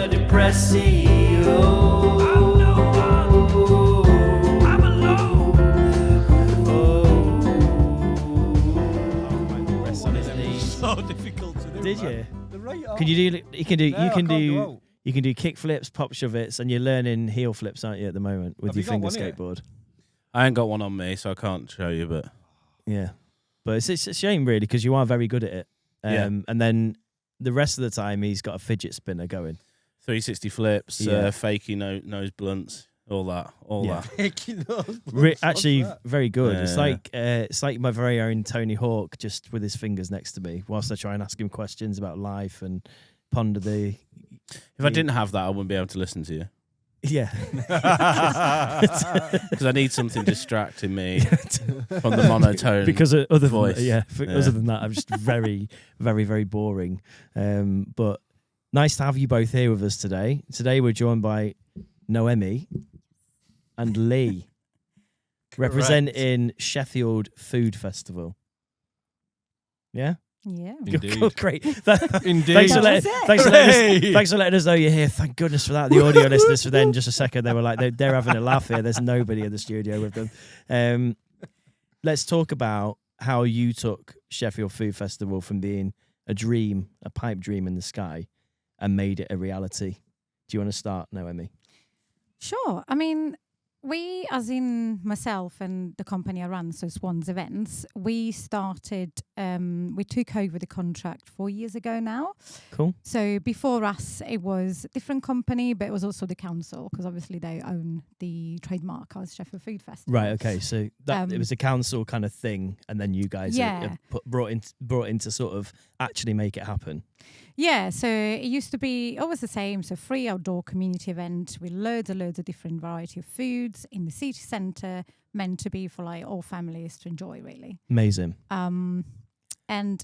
a depressed CEO. I'm alone. So difficult to do. Did man. you? They're right Can you do? You can do. No, you I can can't do. go out. You can do kick flips, pop shove-its, and you're learning heel flips, aren't you, at the moment with Have your you got finger one here? skateboard? I ain't got one on me, so I can't show you, but Yeah, but it's a shame really because you are very good at it. Yeah. And then the rest of the time he's got a fidget spinner going. 360 flips, Yeah. fakey nose blunts, all that. Actually, very good. Yeah. It's like my very own Tony Hawk, just with his fingers next to me, whilst I try and ask him questions about life and ponder the. If I didn't have that, I wouldn't be able to listen to you. Yeah. Because I need something distracting me from the monotone Because other voice. Than, other than that, I'm just very, very, very boring. But nice to have you both here with us today. Today we're joined by Noemi and Lee, representing Sheffield Food Festival. Yeah? Yeah. Indeed. Great. Indeed. Thanks for Hey! letting us know you're here. Thank goodness for that. The audio listeners, for then just a second, they were like, they're having a laugh here. There's nobody in the studio with them. Let's talk about how you took Sheffield Food Festival from being a dream, a pipe dream in the sky, and made it a reality. Do you want to start, Noemi? Sure. I mean, we, as in myself and the company I run, so Swans Events, we started, we took over the contract 4 years ago now. Cool. So before us, it was a different company, but it was also the council, because obviously they own the trademark as Sheffield Food Festival. Right. Okay. So that it was a council kind of thing, and then you guys have brought in to sort of actually make it happen. Yeah, so it used to be always the same. So free outdoor community event with loads of different variety of foods in the city centre, meant to be for like all families to enjoy, really. Amazing. And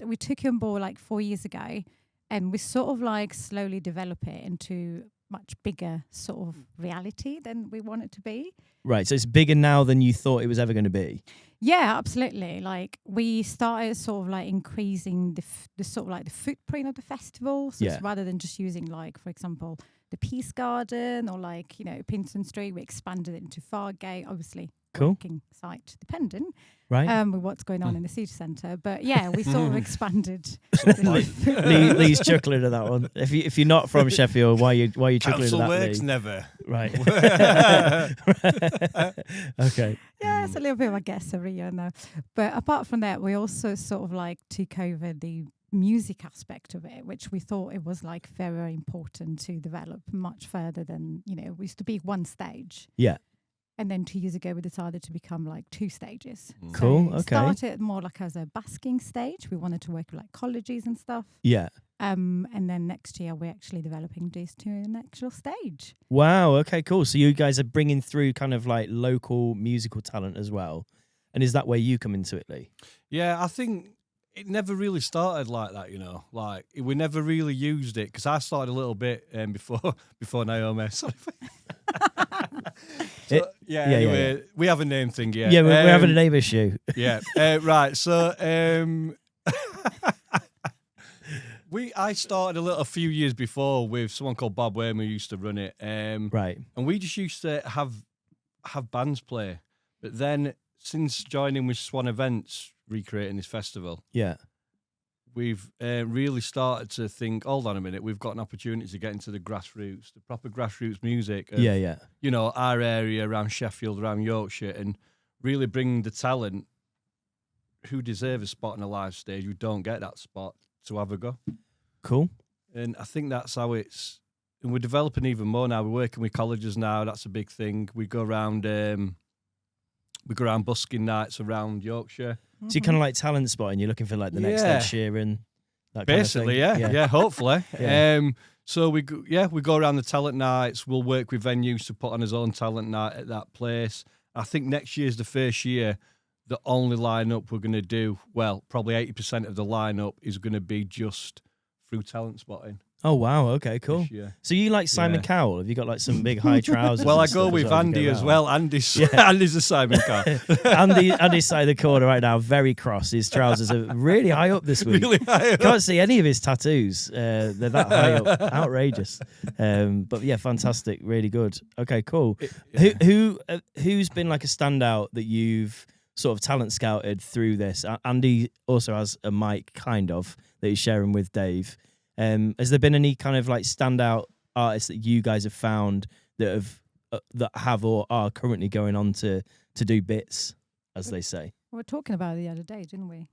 we took it on board like 4 years ago, and we sort of like slowly develop it into much bigger sort of reality than we want it to be. Right. So it's bigger now than you thought it was ever going to be. Yeah, absolutely. Like we started sort of like increasing the sort of like the footprint of the festival. So it's rather than just using like, for example, the Peace Garden or like, Pinson Street, we expanded it into Fargate, obviously working site dependent. Right. With what's going on in the city centre. But yeah, we sort of expanded. Lee's chuckling at that one. If you're not from Sheffield, why are you chuckling Council at that? works Lee? never. Right. Okay. Yeah, it's a little bit of a guess every year now. But apart from that, we also sort of like took over the music aspect of it, which we thought it was like very, very important to develop much further than, we used to be one stage. Yeah. And then 2 years ago, we decided to become like 2 stages. Cool. So Okay. Started more like as a basking stage. We wanted to work with like colleges and stuff. Yeah. And then next year, we're actually developing this to an actual stage. Wow. Okay. Cool. So you guys are bringing through kind of like local musical talent as well, and is that where you come into it, Lee? Yeah, I think it never really started like that, Like we never really used it because I started a little bit before Naomi. Sorry. Anyway, we have a name thing, yeah. Yeah, we're having a name issue. Yeah, right. So I started a few years before with someone called Bob Wayne who used to run it. Right. And we just used to have bands play. But then since joining with Swan Events, recreating this festival, we've really started to think, hold on a minute, we've got an opportunity to get into the grassroots, the proper grassroots music of, our area around Sheffield, around Yorkshire, and really bring the talent who deserve a spot on a live stage, who don't get that spot, to have a go. Cool. And I think that's how and we're developing even more now. We're working with colleges now. That's a big thing. We go around busking nights around Yorkshire. So you're kind of like talent spotting. You're looking for like the next Ed Sheeran. That basically, kind of thing. Yeah, hopefully. Yeah. So we go around the talent nights. We'll work with venues to put on his own talent night at that place. I think next year's the first year. The only lineup we're going to do, well, probably 80% of the lineup is going to be just through talent spotting. Oh wow, okay, cool. this year. So you like Simon Cowell? Have you got like some big high trousers? Well, I and go stuff with to Andy go as out? well. Andy's a Simon Cowell. Andy's side of the corner right now, very cross. His trousers are really high up this week. Really high up. Can't see any of his tattoos. They're that high up. Outrageous. But yeah, fantastic. Really good. Okay, cool. Who's been like a standout that you've sort of talent scouted through this? Andy also has a mic, kind of, that he's sharing with Dave. Has there been any kind of like standout artists that you guys have found that have or are currently going on to do bits, as they say? We were talking about it the other day, didn't we?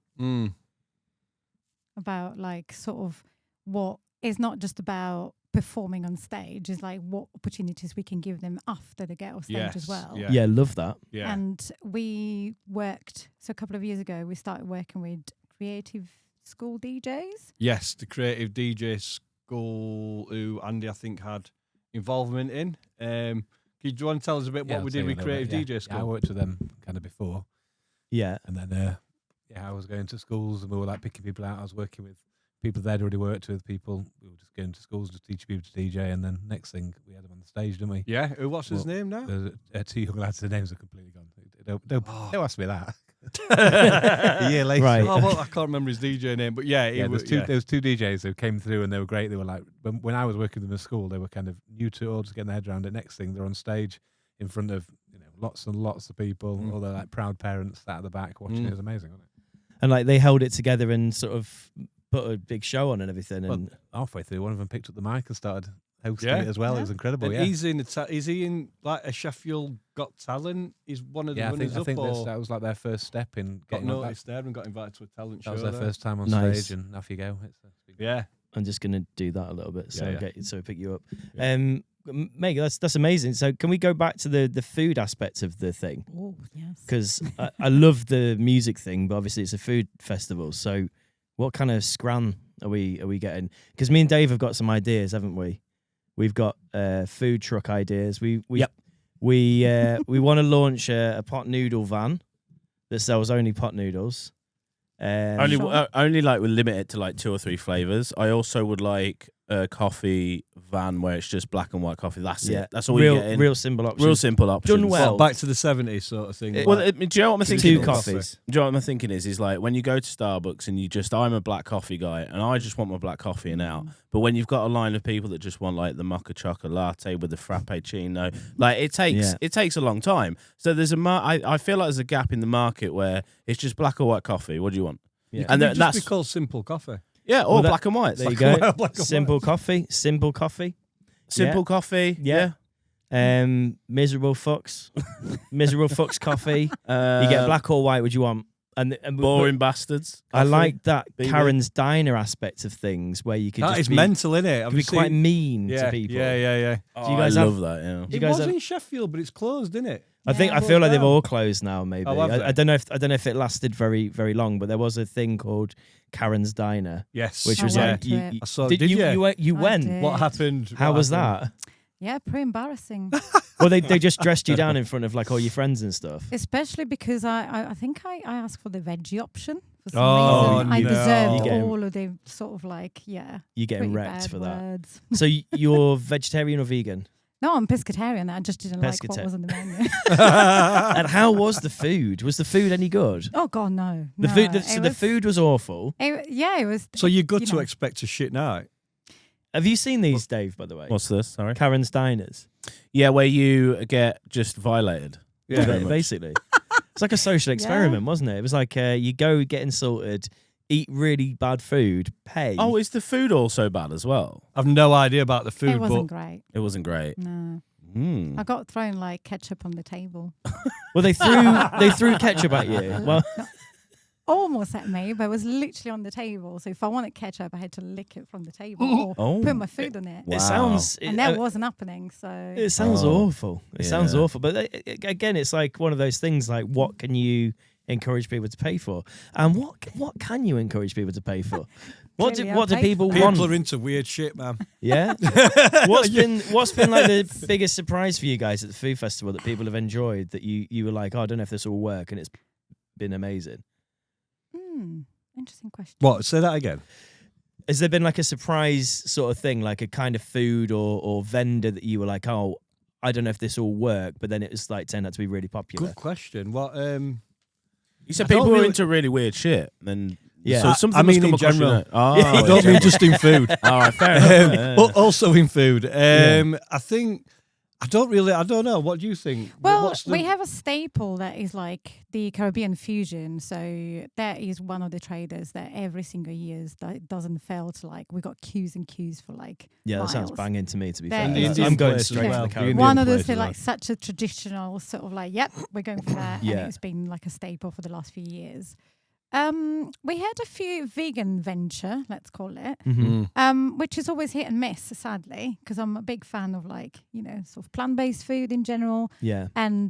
About like sort of what is not just about performing on stage, is like what opportunities we can give them after they get off stage as well. Yeah, love that. Yeah. And we worked, so a couple of years ago, we started working with creative school DJs. Yes, the creative DJ school who Andy, I think, had involvement in. Do you want to tell us a bit what we did with creative DJ school? Yeah, I worked with them kind of before. Yeah. And then, I was going to schools and we were like picking people out. I was working with people they'd already worked with, people. We were just going to schools, just teaching people to DJ. And then next thing, we had them on the stage, didn't we? Yeah, what's his name now? There's two young lads, their names are completely gone. Don't ask me that. A year later. Right. Oh, well, I can't remember his DJ name, but yeah, there was two DJs who came through and they were great. They were like, when I was working with them at school, they were kind of new to it all, just getting their head around it. Next thing, they're on stage in front of lots and lots of people, all their like proud parents sat at the back watching. It was amazing, wasn't it? And like they held it together and sort of put a big show on and everything. And halfway through, one of them picked up the mic and started hosting it as well. Yeah. It was incredible. And he's in is he in like a Sheffield Got Talent? He's one of the runners I up, think or that was like their first step in got getting noticed there and got invited to a talent show. That was their first time on Nice. stage, and off you go. Yeah. I'm just gonna do that a little bit, so pick you up. Yeah. Meg, that's amazing. So can we go back to the food aspect of the thing? Oh, yes. Because I love the music thing, but obviously it's a food festival. So what kind of scran are we getting? Because me and Dave have got some ideas, haven't we? We've got food truck ideas. We want to launch a pot noodle van that sells only pot noodles. Only like we'll limit it to like 2 or 3 flavors. I also would like a coffee van where it's just black and white coffee. That's it. That's all you get in. Real simple options. Real simple options. Done well. Back to the 70s sort of thing. Do you know what I'm thinking? Two coffees. Do you know what I'm thinking is like when you go to Starbucks and I'm a black coffee guy and I just want my black coffee and out. But when you've got a line of people that just want like the mocha chocolate latte with the frappuccino, like it takes a long time. So there's I feel like there's a gap in the market where it's just black or white coffee. What do you want? Yeah. And Just that's be called simple coffee. Yeah, or black and white. There you go. Simple coffee. Simple coffee. Simple coffee. Yeah. Miserable fucks. Miserable fucks coffee. You get black or white. Would you want? And boring bastards. I like that BB. Karen's Diner aspect of things where you could That just is be, mental, innit? could be quite mean to people. Yeah. Oh, you guys I have- love that. Yeah. Do you It guys was have- in Sheffield, but it's closed, isn't it? I think Yeah. I feel like they've Down. all closed now. Maybe Oh, have I they? don't know if it lasted very very long, but there was a thing called Karen's Diner, Yes. which I was went like to you, it. you, I saw- did did you you? you I went? did. What happened? How What was happened? that? Yeah, pretty embarrassing. Well, they just dressed you down in front of like all your friends and stuff. Especially because I think I asked for the veggie option. For some Oh, reason. I no. deserved You get- all of the sort of like, You're getting pretty wrecked bad for that. words. So you're vegetarian or vegan? No, I'm pescatarian. I just didn't like what Pescatarian. was on the menu. And how was the food? Was the food any good? Oh God, no. The no. food. It So the was- food was awful. It was. So you're good you to know. expect a shit night. Have you seen these, Dave? By the way, What's this? Sorry. Karen's Diners. Yeah, where you get just violated. very much. Basically, it's like a social experiment, wasn't it? It was like you go get insulted, eat really bad food, pay. Oh, is the food also bad as well? I've no idea about the food, It wasn't but great. It wasn't great. No, Mm. I got thrown like ketchup on the table. Well, they threw ketchup at you. Well, Almost at me, but it was literally on the table. So if I wanted ketchup, I had to lick it from the table or Oh. put my food on it. Wow. it sounds. And that wasn't happening. So It sounds Oh. awful. It sounds Yeah. awful. But again, it's like one of those things. Like, what can you encourage people to pay for, and what can you encourage people to pay for? What do Clearly, I'll pay people for want? people are into weird shit, man. Yeah. What's been like the biggest surprise for you guys at the food festival that people have enjoyed that you were like, oh, I don't know if this will work, and it's been amazing. interesting question. What? Say that again. Has there been like a surprise sort of thing, like a kind of food or vendor that you were like, oh, I don't know if this will work, but then it was like turned out to be really popular? Good question. What? You said people were into really weird shit. Then Yeah. so something I mean must come in general. across your I don't mean just in food. All right, fair enough. But also in food. I think I don't know. What do you think? Well, we have a staple that is like the Caribbean fusion. So that is one of the traders that every single year doesn't fail to like. We got queues and queues for like. Yeah, that miles. sounds banging to me. To be fair, And the Indian I'm going place straight as for well. the The Caribbean. Indian One of those place as like well. such a traditional sort of like, yep, we're going for that. Yeah. And it's been like a staple for the last few years. We had a few vegan venture, let's call it, which is always hit and miss, sadly, because I'm a big fan of like, sort of plant-based food in general. Yeah.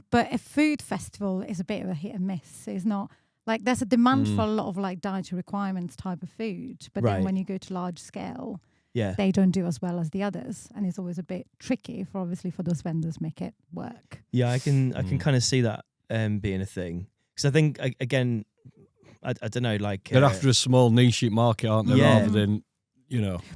But a food festival is a bit of a hit and miss. It's not like there's a demand for a lot of like dietary requirements type of food, but then when you go to large scale, they don't do as well as the others, and it's always a bit tricky for those vendors make it work. Yeah, I can kind of see that being a thing, because I think again. I don't know, like They're after a small niche market, aren't they? Yeah. Rather than,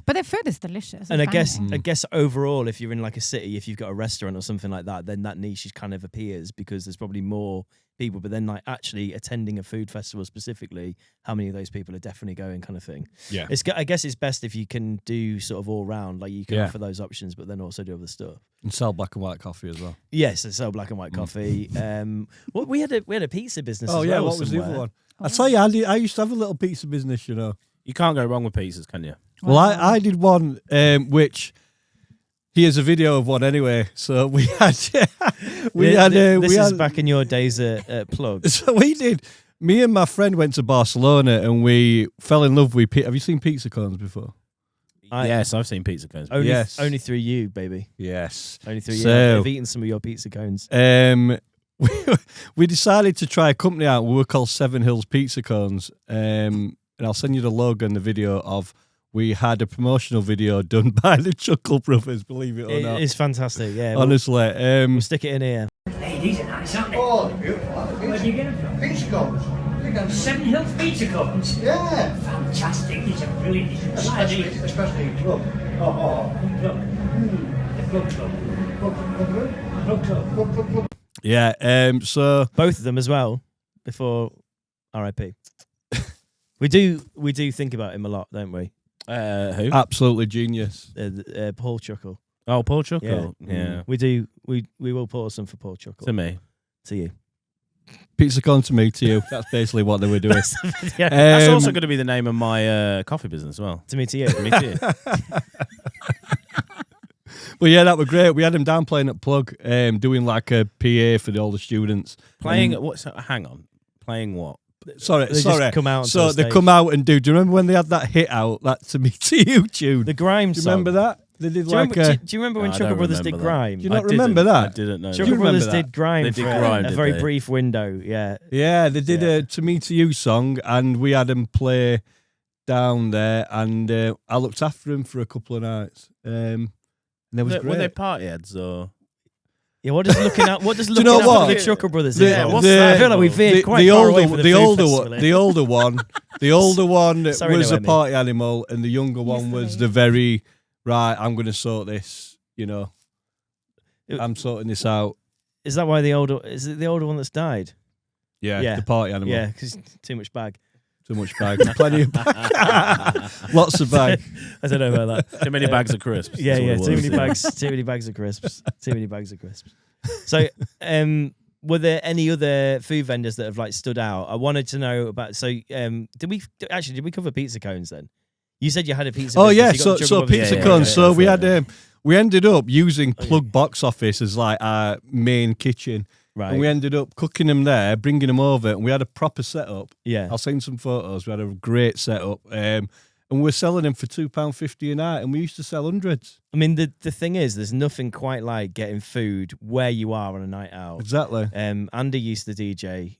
But their food is delicious. and I It's banging. guess overall, if you're in like a city, if you've got a restaurant or something like that, then that niche is kind of appears because there's probably more people. But then like actually attending a food festival specifically, how many of those people are definitely going, kind of thing. Yeah. I guess it's best if you can do sort of all round, like you can Yeah. offer those options, but then also do other stuff. and sell black and white coffee as well. Yes, they sell black and white coffee. Well, we had a pizza business. Oh as yeah, well what was the other somewhere. one? I tell you, Andy, I used to have a little pizza business. You can't go wrong with pizzas, can you? Well, I did one, which here's a video of one anyway. So we had, This is back in your days at Plug. So we did. Me and my friend went to Barcelona and we fell in love with. Have you seen pizza cones before? Yes, I've seen pizza cones. Only through you, baby. Yes. Only through you. So- I've eaten some of your pizza cones. We decided to try a company out. We were called Seven Hills Pizza Cones. And I'll send you the logo and the video of. We had a promotional video done by the Chuckle Brothers, believe it or not. It's fantastic, yeah. Honestly. We'll stick it in here. Hey, these are nice, aren't they? Oh, they're beautiful. Where do you get them from? Pizza cones. Seven Hills Pizza Cones. Yeah. Fantastic. These are brilliant. These are Especially in Plug. Oh. Plug. The Plug Club. Plug Club. Yeah, so Both of them as well, before RIP. we do think about him a lot, don't we? Who? absolutely genius. Paul Chuckle. Oh, Paul Chuckle. Yeah. We do. We will pause some for Paul Chuckle. To me. To you. Pizza cone to me, to you. That's basically what they were doing. That's also going to be the name of my coffee business as well. To me, to you. Me too. But yeah, that were great. We had them down playing at Plug, doing like a PA for all the students. Playing hang on. Playing what? Sorry. They just come out So onto the they stage. come out and do you remember when they had that hit out, that To Me To You tune? The Grime Do you song. remember that? They did Do you, like remember, do you remember when I Chuckle don't Brothers did remember that. Grime? Do you not remember that? I didn't know. Chuckle you remember Brothers that? did Grime They for did Grime, a did very they? brief window, yeah. Yeah, they did a To Me To You song and we had them play down there and I looked after them for a couple of nights. And it was Were great. they party heads or? Yeah, what does looking at you looking know after what? the Chuckle Brothers The- is? Yeah, on? what's I that feel like we veered the, quite the far older, away from the the food older festival one, here. the older one, the older one Sorry, was a Noemi. party animal, and the younger one was the very right. I'm going to sort this. I'm sorting this out. Is that why is it the older one that's died? Yeah, the party animal. Yeah, because too much bag. Too much bag, plenty of bag, lots of bag. I don't know about that. Too many bags of crisps. Yeah, That's what yeah, it too was, many bags, too many bags of crisps, too many bags of crisps. So, were there any other food vendors that have like stood out? I wanted to know about. So, did we cover pizza cones then? You said you had a pizza. Oh business. yeah, You got the so Chuckle Brothers. pizza Yeah, cones. yeah, So yeah, we yeah. had we ended up using Plug Box Office as like our main kitchen. Right. And we ended up cooking them there, bringing them over, and we had a proper setup. Yeah. I'll send some photos. We had a great setup, and we were selling them for £2.50 a night, and we used to sell hundreds. I mean, the thing is, there's nothing quite like getting food where you are on a night out. Exactly. Andy used to DJ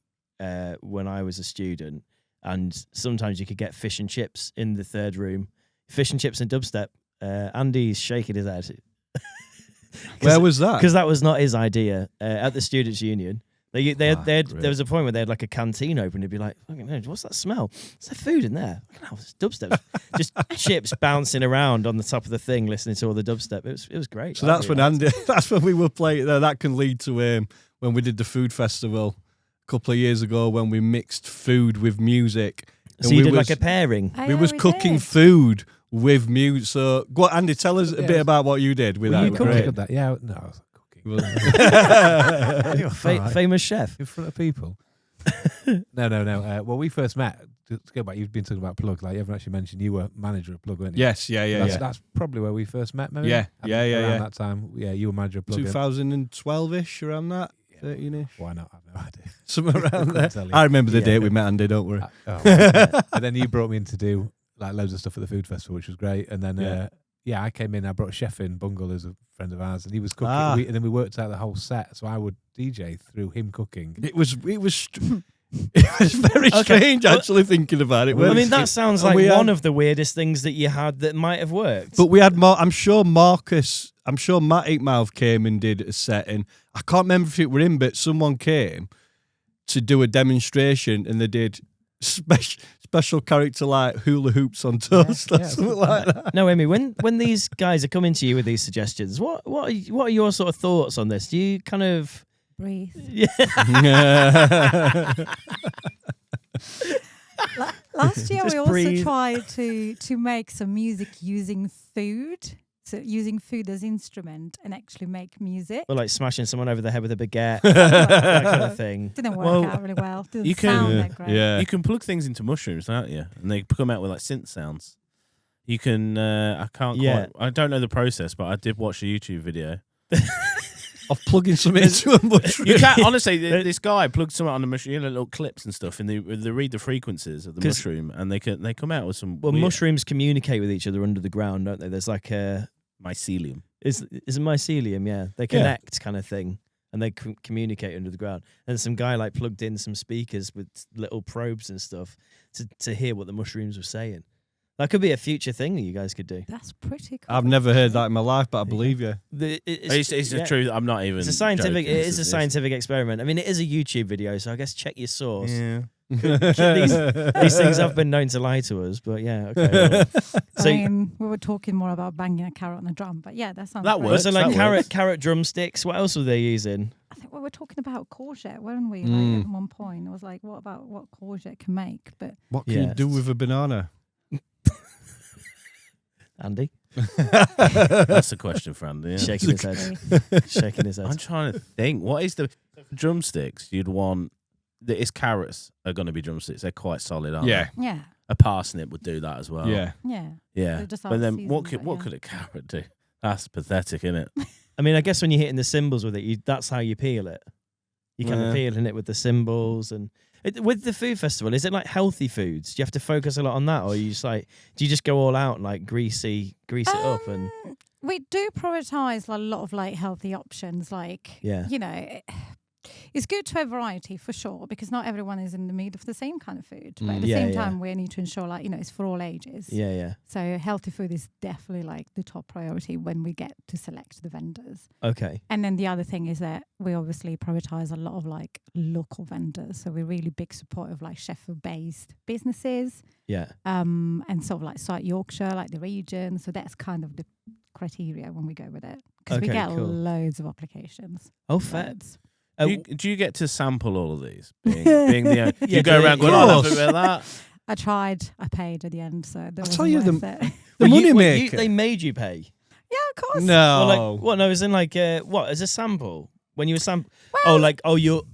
when I was a student, and sometimes you could get fish and chips in the third room. Fish and chips and dubstep. Andy's shaking his head. Where was that? Because that was not his idea at the Students' Union. There was a point where they had like a canteen open. They'd be like, "What's that smell? Is there food in there? It's dubstep." Just chips bouncing around on the top of the thing, listening to all the dubstep. It was great. So that's when Andy. That's when we were playing. That can lead to when we did the food festival a couple of years ago when we mixed food with music. So you did like a pairing. We was cooking food with music. So go on, Andy, tell us a bit about what you did with that. You cooked that? Yeah, no, I was cooking. You're a famous chef in front of people. No. Well, we first met. To go back, you've been talking about Plug. Like you haven't actually mentioned you were manager of Plug, weren't you? Yes, yeah. That's probably where we first met. Maybe. Yeah. Around that time, yeah, you were manager of Plug. 2012ish, around that. 13ish. Why not? I have no idea. Somewhere around there. I remember the date we met Andy, don't worry. And then you brought me in to do like loads of stuff at the food festival, which was great. And then I came in. I brought a chef in, Bungle, who's a friend of ours, and he was cooking. And then we worked out the whole set, so I would DJ through him cooking. It was very strange, actually, thinking about it. I mean, that sounds like one of the weirdest things that you had that might have worked. But we had more. I'm sure Matt Eatmouth came and did a set, and I can't remember if it were him, but someone came to do a demonstration, and they did special character like hula hoops on toast or something like that. No, Amy, when these guys are coming to you with these suggestions, what are your sort of thoughts on this? Do you kind of breathe? Yeah. Last year, Just we also breathe. tried to make some music using food. So using food as instrument and actually make music. Or like smashing someone over the head with a baguette, that kind of thing. Didn't work out really well. Didn't sound that great. You can plug things into mushrooms, can't you? And they come out with like synth sounds. You can. I don't know the process, but I did watch a YouTube video of plugging something into a mushroom. You can't, honestly, this guy plugged something on the mushroom, little clips and stuff, and they read the frequencies of the mushroom, and they come out with some. Well, mushrooms communicate with each other under the ground, don't they? There's like a mycelium. Is it mycelium? Yeah, they connect kind of thing, and they communicate under the ground. And some guy like plugged in some speakers with little probes and stuff to hear what the mushrooms were saying. That could be a future thing that you guys could do. That's pretty cool. I've never heard that in my life, but I believe you. It's the truth. I'm not even. It's a scientific. joking. It is a scientific experiment. I mean, it is a YouTube video, so I guess check your source. Yeah. These things have been known to lie to us, but yeah. Okay. Well. I mean, we were talking more about banging a carrot on a drum, but yeah, that sounds. That great. works. So like carrot drumsticks. What else were they using? I think we were talking about courgette, weren't we? Like, at one point, I was like, "What about what courgette can make?" But what can you do with a banana? Andy? That's a question for Andy. Yeah. Shaking his head. Shaking his head. I'm trying to think. What is the drumsticks you'd want? Its carrots are going to be drumsticks. They're quite solid, aren't they? yeah, A parsnip would do that as well. yeah. Yeah. Just But then season, what but could a carrot do? That's pathetic, isn't it? I mean, I guess when you're hitting the cymbals with it, that's how you peel it. You kind of peeling it with the cymbals and with the food festival. Is it like healthy foods? Do you have to focus a lot on that, or you just like do you just go all out and like grease it up and? We do prioritize a lot of like healthy options, like you know. It's good to have variety for sure, because not everyone is in the mood of the same kind of food. But at the same time, we need to ensure, like, you know, it's for all ages. Yeah. So healthy food is definitely like the top priority when we get to select the vendors. Okay. And then the other thing is that we obviously prioritize a lot of like local vendors. So we're really big support of like Sheffield-based businesses. Yeah. And sort of like South Yorkshire, like the region. So that's kind of the criteria when we go with it, because we get loads of applications. Oh, fair. Do you get to sample all of these? Being the you go around going, "Oh, nothing about that." I tried. I paid at the end, so that I'll tell you the money maker. They made you pay. Yeah, of course. No. Well, like, what? No, as in like what? As a sample? When you were sample?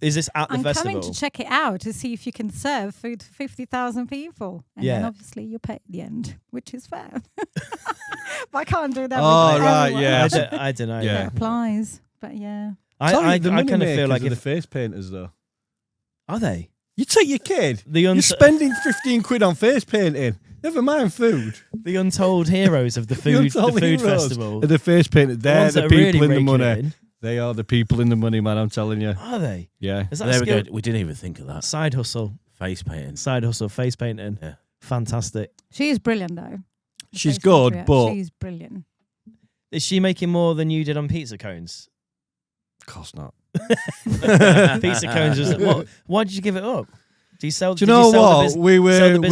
Is this at the festival? I'm coming to check it out to see if you can serve food for 50,000 people, and then obviously you pay at the end, which is fair. But I can't do that. Oh, with right, everyone. yeah. I don't know. It applies, but yeah. I kind of feel like the face painters though. Are they? You take your kid. You're spending 15 quid on face painting. Never mind food. The untold heroes of the food festival. The face painters. They're the people in the money. In. They are the people in the money, man. I'm telling you. Are they? Yeah. Is that a skill? We didn't even think of that. Side hustle. Face painting. Side hustle. Face painting. Yeah. Fantastic. She is brilliant though. She's good, but she's brilliant. Is she making more than you did on pizza cones? Of course not. Pizza cones was why did you give it up? Do you sell? Do you know what? We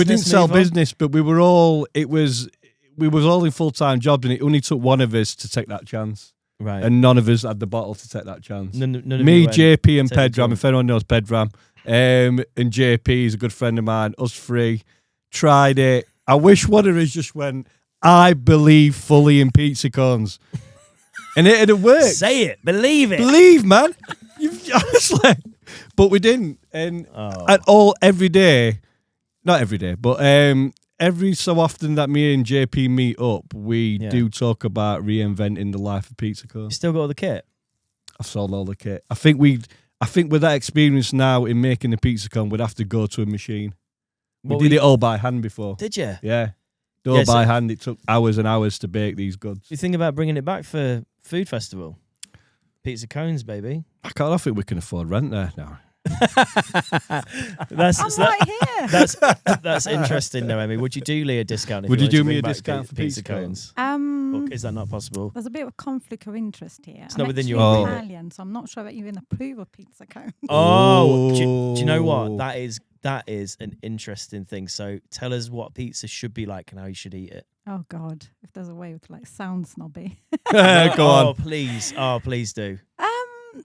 didn't sell move on? business, but we were all. We was all in full-time jobs, and it only took one of us to take that chance. Right. And none of us had the bottle to take that chance. None of Me, you went JP, and to take the Pedram. job. If anyone knows Pedram, and JP is a good friend of mine. Us three tried it. I wish one of us just went. I believe fully in pizza cones, and it'd have worked. Say it, believe it. Believe, man. Honestly, but we didn't. And every day, not every day, but every so often that me and JP meet up, we do talk about reinventing the life of pizza cones. You still got all the kit? I've sold all the kit. I think with that experience now in making the pizza cone, we'd have to go to a machine. We did it all by hand before. Did you? Yeah. All by hand. It took hours and hours to bake these goods. You think about bringing it back for Food Festival? Pizza cones, baby. I don't think we can afford rent there now. That's I'm right here. That's interesting, Noemi. Would you do Lee a discount? If Would you wanted do to me bring a back discount for pizza cones? Or is that not possible? There's a bit of conflict of interest here. It's not within actually your Italian, so I'm not sure that you even approve of pizza cones. Oh, do you know what? That is an interesting thing. So tell us what pizza should be like and how you should eat it. Oh God, if there's a way to like sound snobby. Go on. Oh, please do.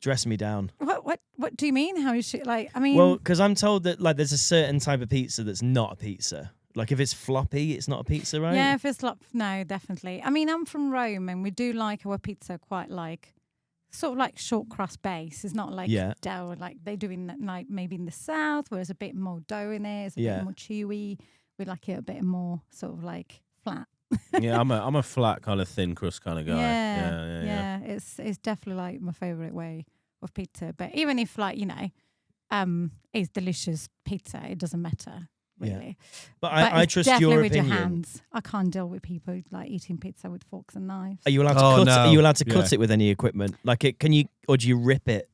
Dress me down. What do you mean? How you should like? I mean, Well, because I'm told that like there's a certain type of pizza that's not a pizza. Like if it's floppy, it's not a pizza, right? yeah, if it's like no, definitely. I mean, I'm from Rome, and we do like our pizza quite like sort of like short crust base. It's not like dough like they do in like maybe in the south, where there's a bit more dough in it. It's a bit more chewy. We like it a bit more sort of like flat. Yeah, I'm a flat kind of thin crust kind of guy. Yeah. It's definitely like my favorite way of pizza. But even if like it's delicious pizza, it doesn't matter really. Yeah. But I trust definitely your with opinion. your hands. I can't deal with people like eating pizza with forks and knives. Are you allowed to cut? No. Are you allowed to cut it with any equipment? Like it? Can you, or do you rip it?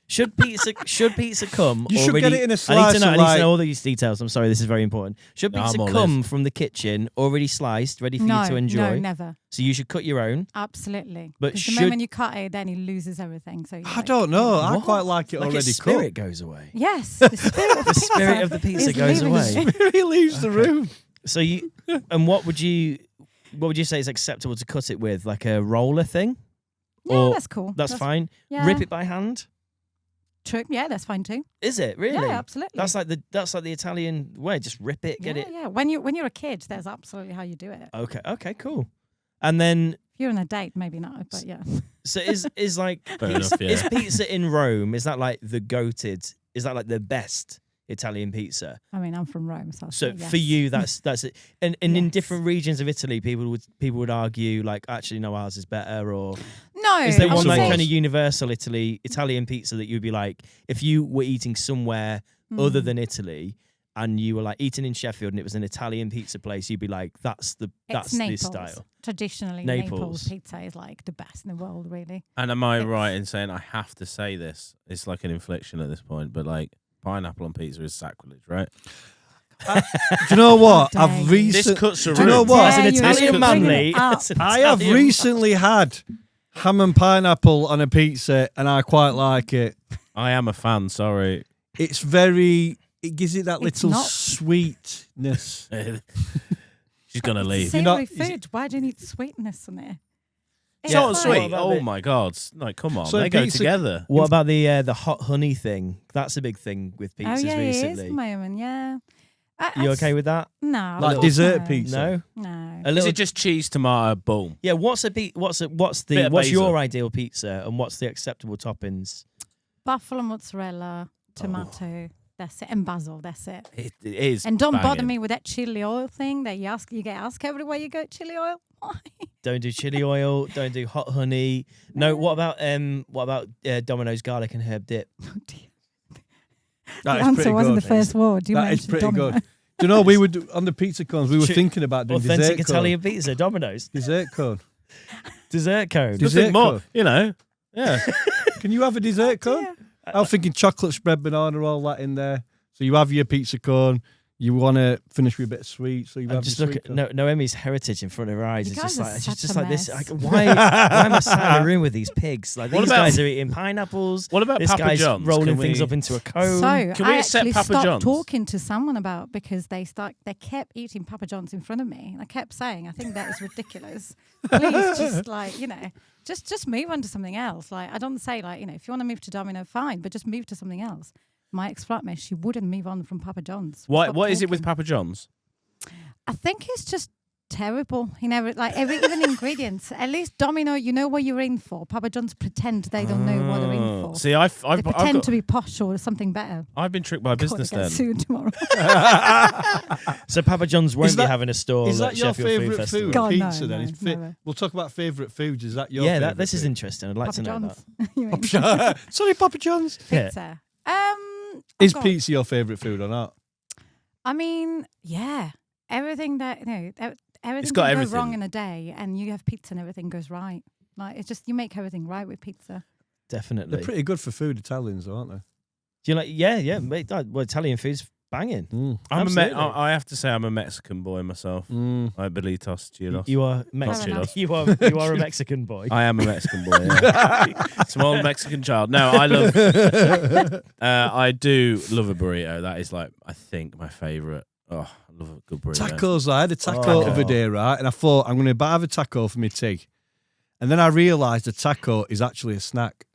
Should pizza come? You should already, get it in a I slice. need to of, know all these details. I'm sorry, this is very important. Should No, pizza I'm all come from the kitchen, already sliced, ready for you to enjoy? No, never. So you should cut your own. Absolutely. But because the moment you cut it, then it loses everything. So I don't know. I What? quite like it Like already its cut. spirit goes away. Yes, the spirit of The spirit of the pizza is goes leaving away. the- It leaves the room. So you and what would you say is acceptable to cut it with? Like a roller thing? Yeah, Or- that's cool. That's fine. Yeah. Rip it by hand? True. Yeah, that's fine too. Is it really? Yeah, absolutely. That's like the Italian way. Just rip it, get it. Yeah, when you're a kid, that's absolutely how you do it. Okay, cool. And then If you're on a date, maybe not, but yeah. so is like Fair enough, yeah. is pizza in Rome? Is that like the goated? Is that like the best Italian pizza? I mean, I'm from Rome, so. I'll So say yes. for you, that's it. And in Yes. different regions of Italy, people would argue like actually no, ours is better. Or No, is there I one would like say- kind of universal Italian pizza that you'd be like if you were eating somewhere other than Italy and you were like eating in Sheffield and it was an Italian pizza place, you'd be like that's the Naples. style. Traditionally, Naples pizza is like the best in the world, really. And am I It's- right in saying I have to say this? It's like an infliction at this point, but like pineapple on pizza is sacrilege, right? Do you know what? How dare I've you. This recently. cuts a Do you know root. what? As an Dare you Italian even bring manly, it up? as an I have Italian- recently had ham and pineapple on a pizza, and I quite like it. I am a fan. Sorry. It's very. It gives it that It's little not- sweetness. She's gonna leave. You're not- Savoury food. Why do you need sweetness in it? It's Short and fine. sweet. What about Oh the- my god! Like, come on, So they go pizza- together. What about the hot honey thing? That's a big thing with pizzas Oh yeah, it is at recently. the moment. Yeah. You okay with that? No. Like of course dessert no. pizza. No. No. A Is little. it just cheese, tomato, boom? Yeah. What's Bit what's of your basil. ideal pizza and what's the acceptable toppings? Buffalo mozzarella, tomato. That's it, and basil. That's it. It is. And don't bother banging. me with that chili oil thing that you get asked everywhere you go. Chili oil. Why? Don't do chili oil. Don't do hot honey. No. What about Domino's garlic and herb dip? Oh dear. That The is answer pretty wasn't good. the first word. You That is mentioned pretty Domino. good. Do you know we would on the pizza cones? We were Should- thinking about doing Authentic dessert Italian cone. pizza. Domino's Dessert cone. dessert cone. Dessert Nothing more, cone. you know. Yeah. Can you have a dessert cone? Yeah. I was thinking chocolate spread banana, all that in there. So you have your pizza cone, You want to finish with a bit of sweet, so you I'm have just your looking sweet at Noemi's heritage in front of her eyes. You It's guys just are like such just a like this. mess. Like, why am I sat in a room with these pigs? Like What these about- guys are eating pineapples. What about This Papa guy's John's? rolling Can things we- up into a cone. So Can we I accept actually Papa stopped John's? talking to someone about because they kept eating Papa John's in front of me. And I kept saying, I think that is ridiculous. Please just like, just move on to something else. Like I don't say like, if you want to move to Domino, fine, but just move to something else. My ex-flatmate, she wouldn't move on from Papa John's. What is it with Papa John's? I think it's just terrible. Even ingredients. At least Domino, you know what you're in for. Papa John's pretend they don't know what they're in for. See, I've they pretend to be posh or something better. I've been tricked by business Get then. sued tomorrow. So Papa John's won't be having a stall Is that at your Sheffield Food favourite Festival. food? God, no, Pizza then? no, Is never. We'll talk about favourite foods. Is that your Yeah, favourite this is food? interesting. I'd like Papa to know John's. that. You mean Sorry, Papa John's. Yeah. pizza? Is God. pizza your favourite food or not? I mean, yeah. Everything that everything got can everything. go wrong in a day, and you have pizza and everything goes right. Like it's just you make everything right with pizza. Definitely. They're pretty good for food, Italians, though, aren't they? Do you like? Yeah. Mate, well, Italian food's banging. I Absolutely. have to say I'm a Mexican boy myself. I believe chilos. You are Mexican. enough. You are a Mexican boy. I am a Mexican boy. Yeah. Small Mexican child. No, I love. I do love a burrito. That is like I think my favourite. Oh, I love a good burrito. Tacos. I had a taco the other day, right? And I thought I'm going to have a taco for my tea. And then I realised a taco is actually a snack.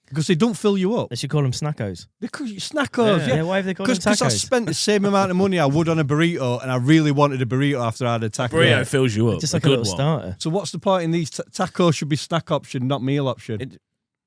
Because they don't fill you up. They should call them snackos. They call you snackos, yeah. Why have they called them Because I tacos? spent the same amount of money I would on a burrito, and I really wanted a burrito after I had a taco. Burrito fills you up. Just like a good little one. starter. So what's the point in these? Tacos should be snack option, not meal option.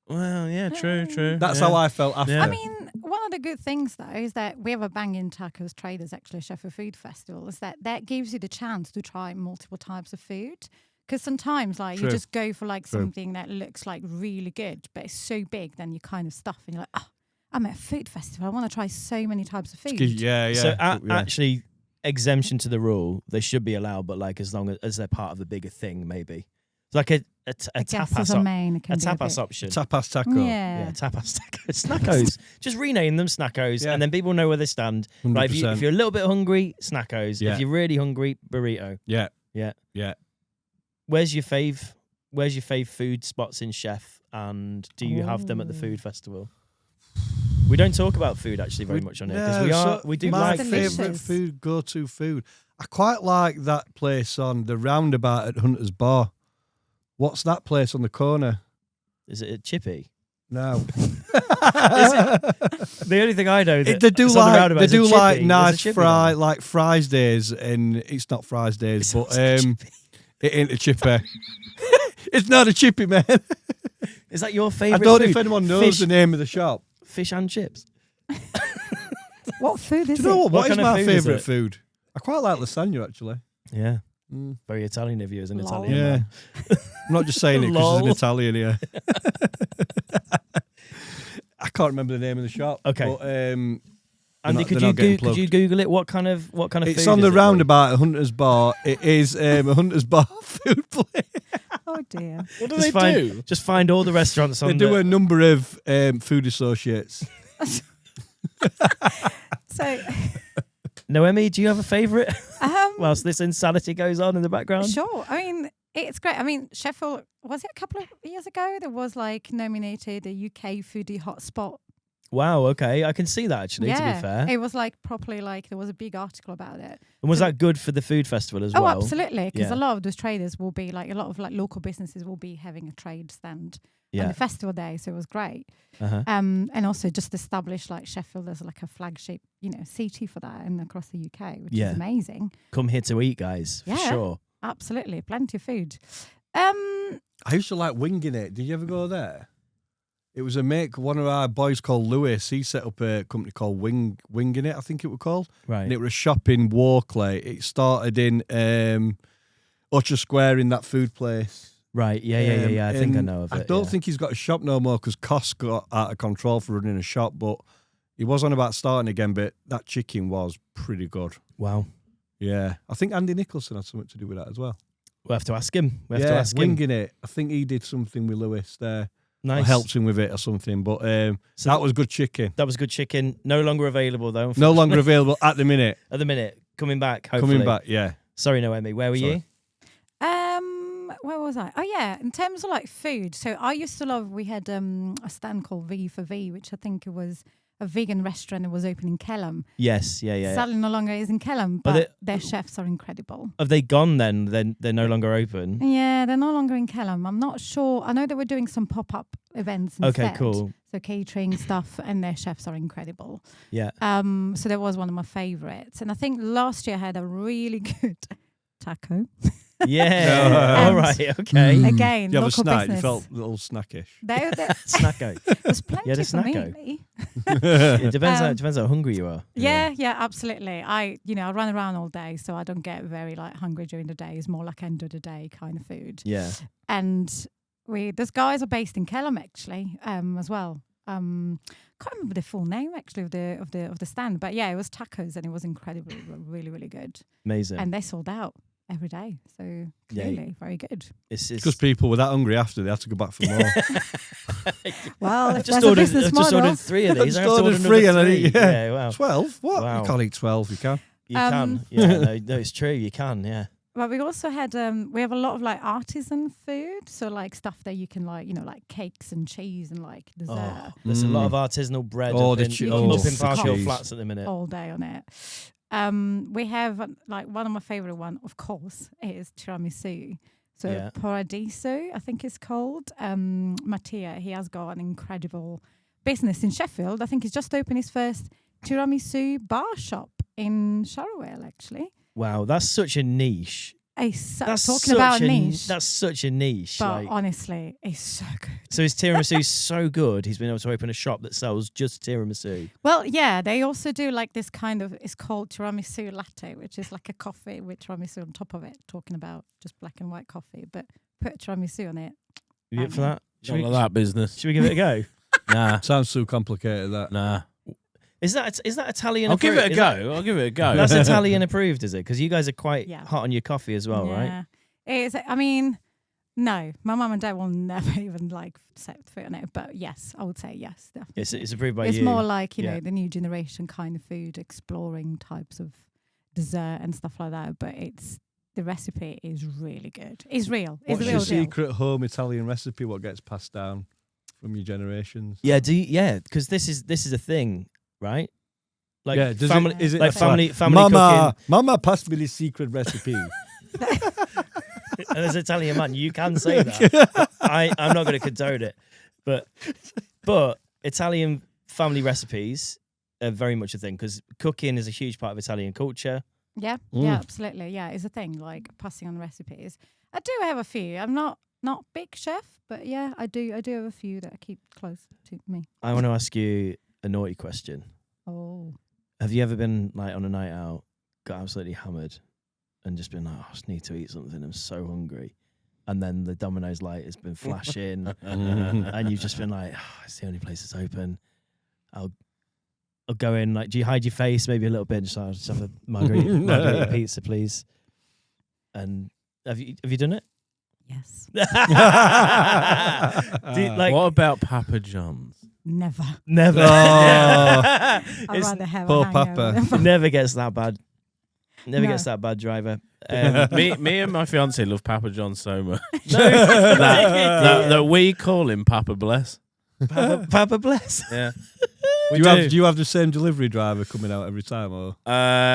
Well, yeah, true. That's yeah. how I felt after. Yeah. I mean, one of the good things though is that we have a banging tacos traders actually Sheffield Food Festival. Is that gives you the chance to try multiple types of food. Because sometimes, like, True. you just go for like True. something that looks like really good, but it's so big, then you kind of stuff, and you're like, oh, I'm at a food festival. I want to try so many types of food. Yeah. So Yeah. actually, exemption to the rule, they should be allowed, but like as long as they're part of the bigger thing, maybe. It's like a I guess as tapas, a main, it can be a tapas bit- option. Tapas taco. Yeah. Tapas tacos. Snackos. Just rename them snackos, Yeah. and then people know where they stand. Like if 100%. you're a little bit hungry, snackos. Yeah. If you're really hungry, burrito. Yeah. Yeah. Yeah. Where's your fave food spots in Chef, and do you have them at the food festival? We don't talk about food actually very much on it because we do my like delicious. favourite food, go-to food. I quite like that place on the roundabout at Hunter's Bar. What's that place on the corner? Is it a chippy? No. The only thing I know that They do is on the like roundabout they is a do chippy. like There's a nice chippy fry there. like fries days, and it's not fries days, It's but also a chippy. it ain't a chippy. It's not a chippy, man. Is that your I favourite don't know food? if anyone knows the name of the shop. Fish and chips. What food is Do you know it? what is kind of my food is favourite it? food? I quite like lasagna actually. Yeah. Mm. Very Italian of you as an Lol. Italian. Yeah. man. I'm not just saying it because it's an Lol. Italian here. I can't remember the name of the shop. Okay. But, Andy, they're could not getting you Google it? What kind of it's food on is the it, Lee? roundabout at Hunter's Bar. It is a Hunter's Bar food place. Oh dear. What do Just they find, do? Just find all the restaurants on They do the... a number of food associates. So, Noemi, do you have a favourite? um, Whilst this insanity goes on in the background? sure. I mean, it's great. I mean, Sheffield, was it a couple of years ago? There was like nominated a UK foodie hotspot. Wow, okay. I can see that actually, to be fair. It was like properly like there was a big article about it. And was that good for the food festival as Oh, well? absolutely. Because Yeah. a lot of those traders will be like a lot of like local businesses will be having a trade stand on Yeah. the festival day. So it was great. Uh-huh. And also just establish like Sheffield as like a flagship, city for that and across the UK, which Yeah. is amazing. Come here to eat, guys, for Yeah. sure. Absolutely. Plenty of food. I used to like Winging It. Did you ever go there? It was one of our boys called Lewis. He set up a company called Winging It, I think it was called. Right. And it was a shop in Walkley. It started in Orchard Square in that food place. Right, yeah. I think I know of it. I don't yeah. think he's got a shop no more because costs got out of control for running a shop, but he was on about starting again, but that chicken was pretty good. Wow. Yeah. I think Andy Nicholson had something to do with that as well. We'll have to ask him. We have to ask him. Winging It. I think he did something with Lewis there. Nice. I helped him with it or something. But So that was good chicken. That was good chicken. No longer available though. No longer available at the minute. At the minute. Coming back, hopefully. Coming back, yeah. Sorry, Noemi. Where were you? Where was I? Oh yeah, in terms of like food. So I used to love. We had a stand called V for V, which I think it was a vegan restaurant that was open in Kelham. Yes, yeah. Sadly, no longer is in Kelham, but their chefs are incredible. Have they gone then? Then they're no longer open. Yeah, they're no longer in Kelham. I'm not sure. I know they were doing some pop-up events instead. Okay, cool. So catering stuff, and their chefs are incredible. Yeah. So that was one of my favorites, and I think last year I had a really good taco. Yeah. All right. Okay. Again, You have a local snack. business. You felt a little snackish. Snacko. There's plenty had a for me. snacko? Lee. It depends how hungry you are. Yeah, absolutely. I run around all day, so I don't get very like hungry during the day. It's more like end of the day kind of food. Yeah. And those guys are based in Kelham actually, as well. Can't remember the full name actually of the stand, but yeah, it was tacos and it was incredibly, really, really good. Amazing. And they sold out every day, so clearly very good. It's Because people were that hungry after, they had to go back for more. Well, I've just ordered 3 of these. I have to order 3 and I another eat, 3. yeah. Yeah, wow. 12? What? Wow. You can't eat 12, you can. You can. Yeah, no, it's true. You can, yeah. But we also had we have a lot of like artisan food, so like stuff that you can like like cakes and cheese and like dessert. Oh, there's a lot of artisanal bread Oh, up the in che- up oh, in the Park Hill cheese. Flats at the minute. All day on it. We have like one of my favorite one, of course, is tiramisu. So Yeah. Paradiso, I think it's called. Mattia, he has got an incredible business in Sheffield. I think he's just opened his first tiramisu bar shop in Sharrowell, actually. Wow, that's such a niche. That's talking about a niche. That's such a niche. But honestly, it's so good. So his tiramisu is so good, he's been able to open a shop that sells just tiramisu. Well, yeah, they also do like this kind of, it's called tiramisu latte, which is like a coffee with tiramisu on top of it, talking about just black and white coffee, but put tiramisu on it. You up for that? Should we that business? Should we give it a go? Nah. Sounds too complicated, that. Nah. Is that Italian I'll approved? give it a go. I'll give it a go. That's Italian approved, is it? Because you guys are quite Yeah. hot on your coffee as well, right? Yeah. It's, I mean, no, my mum and dad will never even like set foot on it, but yes, I would say yes, definitely. It's approved by It's you. more like, you Yeah. know, the new generation kind of food, exploring types of dessert and stuff like that, but the recipe is really good. It's real. It's What's the your real deal. secret home Italian recipe? What gets passed down from your generations? Yeah, because this is a thing, right? Like yeah, does family, is it like family Mama, cooking. Mama passed me the secret recipe. And as an Italian man, you can say that. I'm not going to condone it, but Italian family recipes are very much a thing because cooking is a huge part of Italian culture. Yeah, yeah, absolutely. Yeah, it's a thing, like passing on recipes. I do have a few. I'm not big chef, but yeah, I do have a few that I keep close to me. I want to ask you a naughty question. Oh. Have you ever been like on a night out, got absolutely hammered, and just been like, I just need to eat something. I'm so hungry. And then the Domino's light has been flashing, and you've just been like, it's the only place that's open. I'll go in. Like, do you hide your face maybe a little bit? Just, I'll just have a margarita pizza, please. And have you done it? Yes. What about Papa John's? Never. Never. I'd rather have poor a hangover. Papa. It never gets that bad. Never No. gets that bad, driver. Me and my fiance love Papa John's so much that we call him Papa Bless. Papa bless. Yeah. Do you have the same delivery driver coming out every time, or?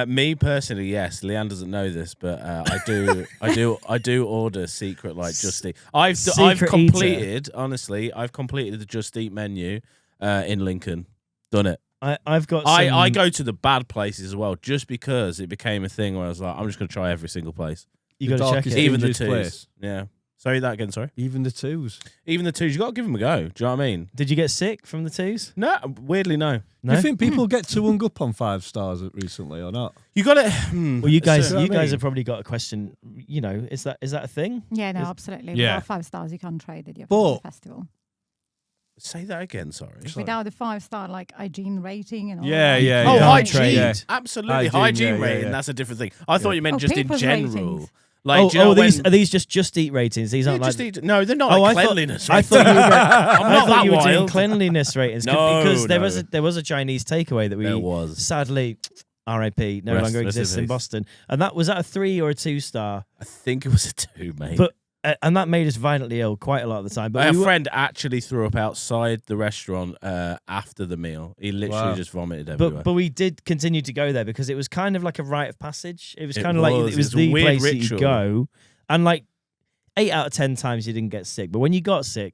Me personally, yes. Leanne doesn't know this, but I do order secret like Just Eat. I've Secret completed I've completed the Just Eat menu in Lincoln. Done it. I've got. I go to the bad places as well, just because it became a thing where I was like, I'm just going to try every single place, You got to check darkest it. even the Dingiest twos. place. Yeah. Sorry that again. Sorry. Even the twos. Even the twos, you got to give them a go. Do you know what I mean? Did you get sick from the twos? No, weirdly no. No. Do you think people get too hung up on 5 stars recently or not? You got it. Well, you guys what I mean? have probably got a question. You know, is that a thing? Yeah, no, Is- absolutely. Yeah. Without 5 stars, you can't trade at your But- festival. Say that again. Sorry. Without the 5-star like hygiene rating and all Yeah, that. yeah, Oh, yeah. hygiene. Yeah. Absolutely. Hygiene, Hygiene yeah, rating. yeah. That's a different thing. I thought you meant Oh, just in people's general. ratings. Like, do you know are these just eat ratings? These aren't like no, they're not I like thought- cleanliness. I thought you were, I'm not that you were doing wild. cleanliness ratings No, because there no. was a Chinese takeaway that we There was. sadly R.I.P. no Rest longer in exists in peace. Boston, and that was that a 3 or a 2-star, I think it was a 2, mate. but and that made us violently ill quite a lot of the time. But My we were- friend actually threw up outside the restaurant after the meal. He literally just vomited everywhere. But we did continue to go there because it was kind of like a rite of passage. It was It kind of like was. it was It's a the weird place that you ritual. go, and like 8 out of 10 times you didn't get sick, but when you got sick,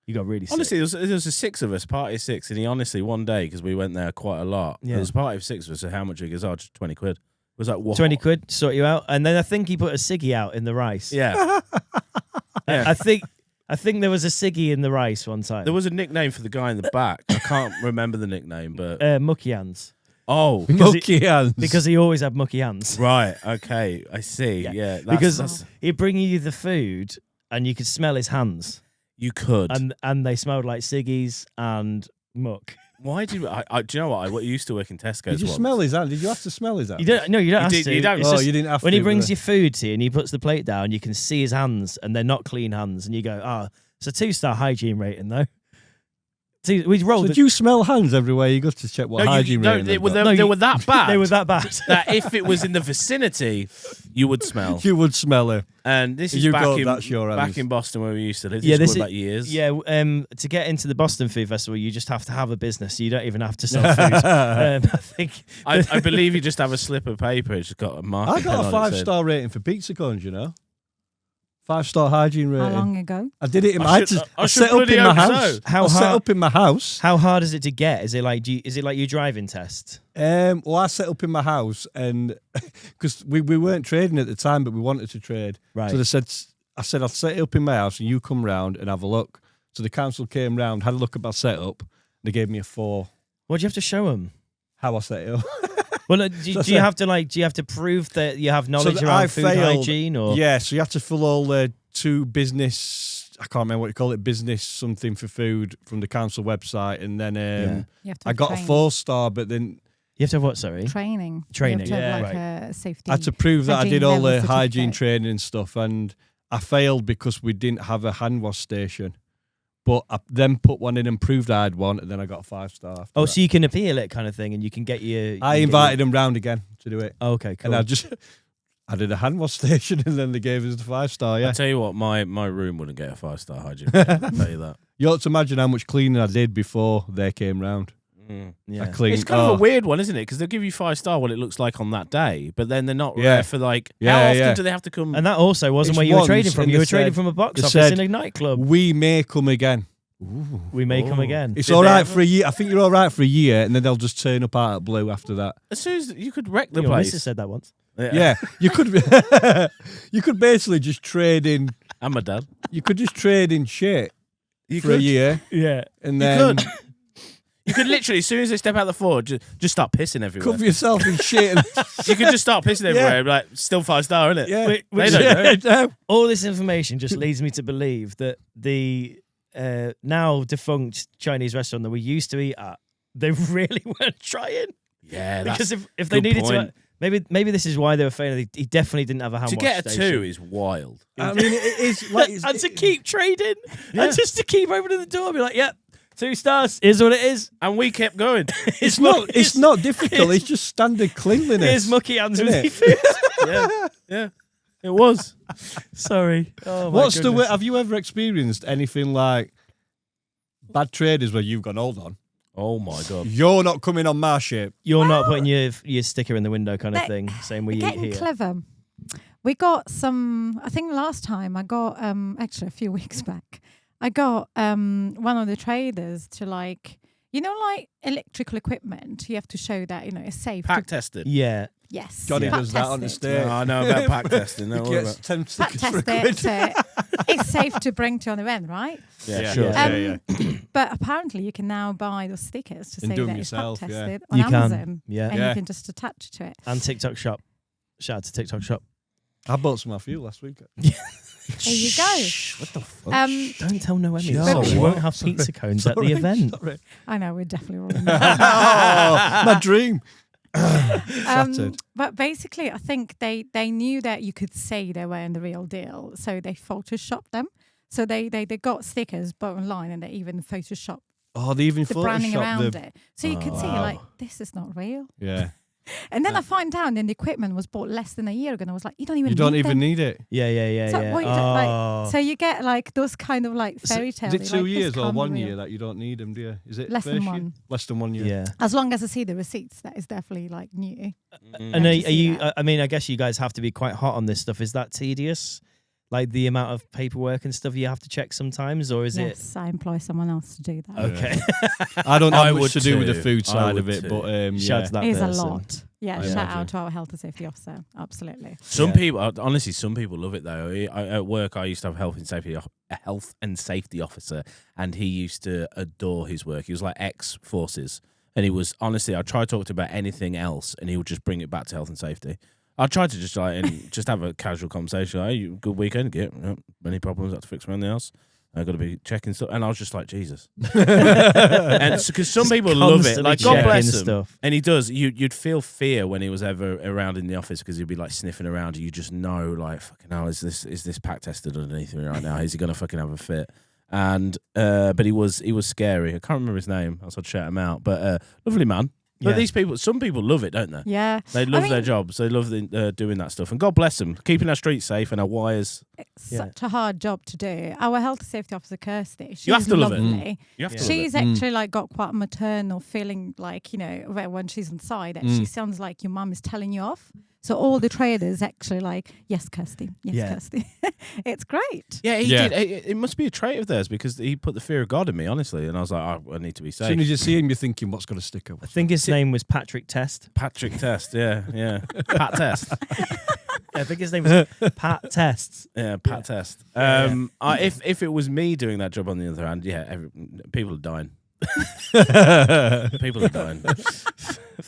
you got really sick. Honestly, there was a 6 of us, party of 6, and he honestly one day, because we went there quite a lot, Yeah. there was a party of 6 of us, so how much? He goes, just 20 quid. It was like, what? 20 quid sort you out, and then I think he put a ciggy out in the rice. Yeah. Yeah. I think there was a ciggy in the rice one time. There was a nickname for the guy in the back. I can't remember the nickname, but... Mucky hands. oh, Mucky hands. Because he always had mucky hands. right. Okay. I see. Yeah. Because he'd bring you the food and you could smell his hands. you could. And they smelled like ciggies and muck. Why do you... do you know what? I used to work in Tesco's Did you once. smell his hand? Did you have to smell his hand? You don't have did- to. you don't- It's Oh, just you didn't have when to. he brings but- you food to you and he puts the plate down, you can see his hands and they're not clean hands. And you go, it's a 2-star hygiene rating though. We rolled So did you smell hands everywhere you go to check what hygiene rating they they've were, got? they were that bad. They were that bad. that if it was in the vicinity, you would smell. You would smell it. And this is You back got- in that's your back hands. in Boston where we used to live. Yeah, This this was is- about years. Yeah, to get into the Boston Food Festival, you just have to have a business. You don't even have to sell food. I think. I believe you just have a slip of paper. It's just got a mark. I got a 5-star rating for pizza cones, you know. 5-star hygiene rating. How long ago? I did it in my I I should set up bloody in my hope house. so. How I set hard- up in my house. How hard is it to get? Is it like your driving test? Well, I set up in my house, and because we weren't trading at the time, but we wanted to trade. Right. So I said I'll set it up in my house, and you come round and have a look. So the council came round, had a look at my setup. They gave me a 4. What do you have to show them? How I set it up. Well, do you have to prove that you have knowledge that around I food failed. hygiene? Or Yeah, so you have to fill all the 2 business. I can't remember what you call it. Business something for food from the council website, and then You have to I have got a training. 4-star, but then you have to have what? Sorry. Training. Training, You have to have yeah. like a safety. I had to prove that I hygiene did all level the hygiene certificate. training and stuff, and I failed because we didn't have a hand wash station. But I then put one in and proved I had one, and then I got a 5-star. after Oh, that. so you can appeal it, kind of thing, and you can get your. I invited them round again to do it, Oh, okay, cool. and I did a hand wash station, and then they gave us the 5-star. Yeah, I tell you what, my room wouldn't get a 5-star hygiene. I'll tell you that. you ought to imagine how much cleaning I did before they came round. yeah. I cleaned. It's kind of a weird one, isn't it? Because they'll give you 5-star what it looks like on that day, but then they're not Yeah. there for like. Yeah, how often yeah. do they have to come? And that also wasn't It's where you were once, trading from. and You they were trading said- from a box they office said, in a nightclub. We may come again. We may come again. It's Did all they right ever? for a year. I think you're all right for a year, and then they'll just turn up out of blue after that. As soon as you could wreck the Your place. missus said that once. Yeah, you could. You could basically just trade in. And my dad. You could just trade in shit You for a year, Yeah. and You then could. You could literally, as soon as they step out the floor, just start pissing everywhere. cover yourself in shit. And, You could just start pissing everywhere. Like, still 5-star, isn't it? yeah, Wait, They don't know. know. All this information just leads me to believe that the now defunct Chinese restaurant that we used to eat at, they really weren't trying. Yeah, Because if they good needed point. to, maybe this is why they were failing. He definitely didn't have a hand to wash get a station. 2 is wild. I mean, it is like And to keep trading, Yeah. and just to keep opening the door, and be like, "Yep, 2 stars. Here's what it is. And we kept going. it's not difficult. It's just standard cleanliness. Here's mucky hands with Isn't your it? food." Yeah. It was. Sorry. Oh my What's the goodness. way? Have you ever experienced anything like bad traders where you've gone, hold on, Oh my God. you're not coming on my ship? You're not putting your sticker in the window, kind of They- thing, saying we We're eat getting here. clever. We got some. I think last time I got actually a few weeks back. I got one of the traders to like electrical equipment. You have to show that it's safe. Pack tested. Yeah. Yes. God, he pack does that on the tested. stage. No, I know about pack testing. He No, gets 10 Pack stickers for a test quid. it. It's safe to bring to an event, right? Yeah, sure. Yeah, yeah. But apparently you can now buy those stickers to And say do that them it's yourself, pack yeah. tested on You can. Amazon. Yeah. And Yeah. you can just attach to it. And TikTok shop. Shout out to TikTok shop. I bought some off you last week. There you go. What the fuck? Um, Don't tell Noemi. No. She won't have pizza cones at the event. Sorry. I know we're definitely wrong. Oh, my dream. Shattered. But basically, I think they knew that you could say they weren't the real deal, so they photoshopped them. So they got stickers, but online, and they even photoshopped Oh, they even the branding photoshopped around the. it. So you could see, like, this is not real. Yeah. And then I find out then the equipment was bought less than a year ago, and I was like, you don't even need it. Yeah. So, what you don't, like, so you get like those kind of like fairy tales. Is it 2 like, years this or can't be 1 real. year that you don't need them, do you? Is it Less than first 1. year? Less than 1 year. Yeah. As long as I see the receipts, that is definitely like new. And are you? I mean, I guess you guys have to be quite hot on this stuff. Is that tedious? Like the amount of paperwork and stuff you have to check sometimes, or is it? Yes, I employ someone else to do that. Okay. I don't I have would much to do with the too. food I side would of it, too. but Shout yeah. to that It is a person. lot. Yeah, I shout imagine. out to our health and safety officer. Absolutely. Some people, honestly, some people love it though. At work, I used to have a health and safety officer, and he used to adore his work. He was like ex-forces, and he was honestly. I tried to talk to him about anything else, and he would just bring it back to health and safety. I tried to just just have a casual conversation. Hey, good weekend? Get any problems? Have to fix around the house. I got to be checking stuff, and I was just like, Jesus. And because some people love it, like God bless him, stuff. and he does. You'd feel fear when he was ever around in the office because he'd be like sniffing around. You just know, like, fucking hell, is this pack tested underneath me right now? Is he gonna fucking have a fit? And but he was scary. I can't remember his name. I should shout him out. But lovely man. But these people, some people love it, don't they? Yeah. They love their jobs. They love doing that stuff. And God bless them, keeping our streets safe and our wires. It's such a hard job to do. Our health and safety officer, Kirsty, she's You have to love it. lovely. You have to She's love it. actually like got quite a maternal feeling, like, you know, when she's inside, that she sounds like your mum is telling you off. So all the traders actually like, yes, Kirsty, Kirsty. It's great. Yeah, he did. It must be a trait of theirs because he put the fear of God in me, honestly. And I was like, I need to be As safe. soon as you see him, you're thinking, what's going to stick up? I think his name was Patrick Test. Patrick Test, yeah. Pat Test. I think his name was Pat Test. Yeah, Pat Test. If it was me doing that job on the other hand, people are dying. People are dying.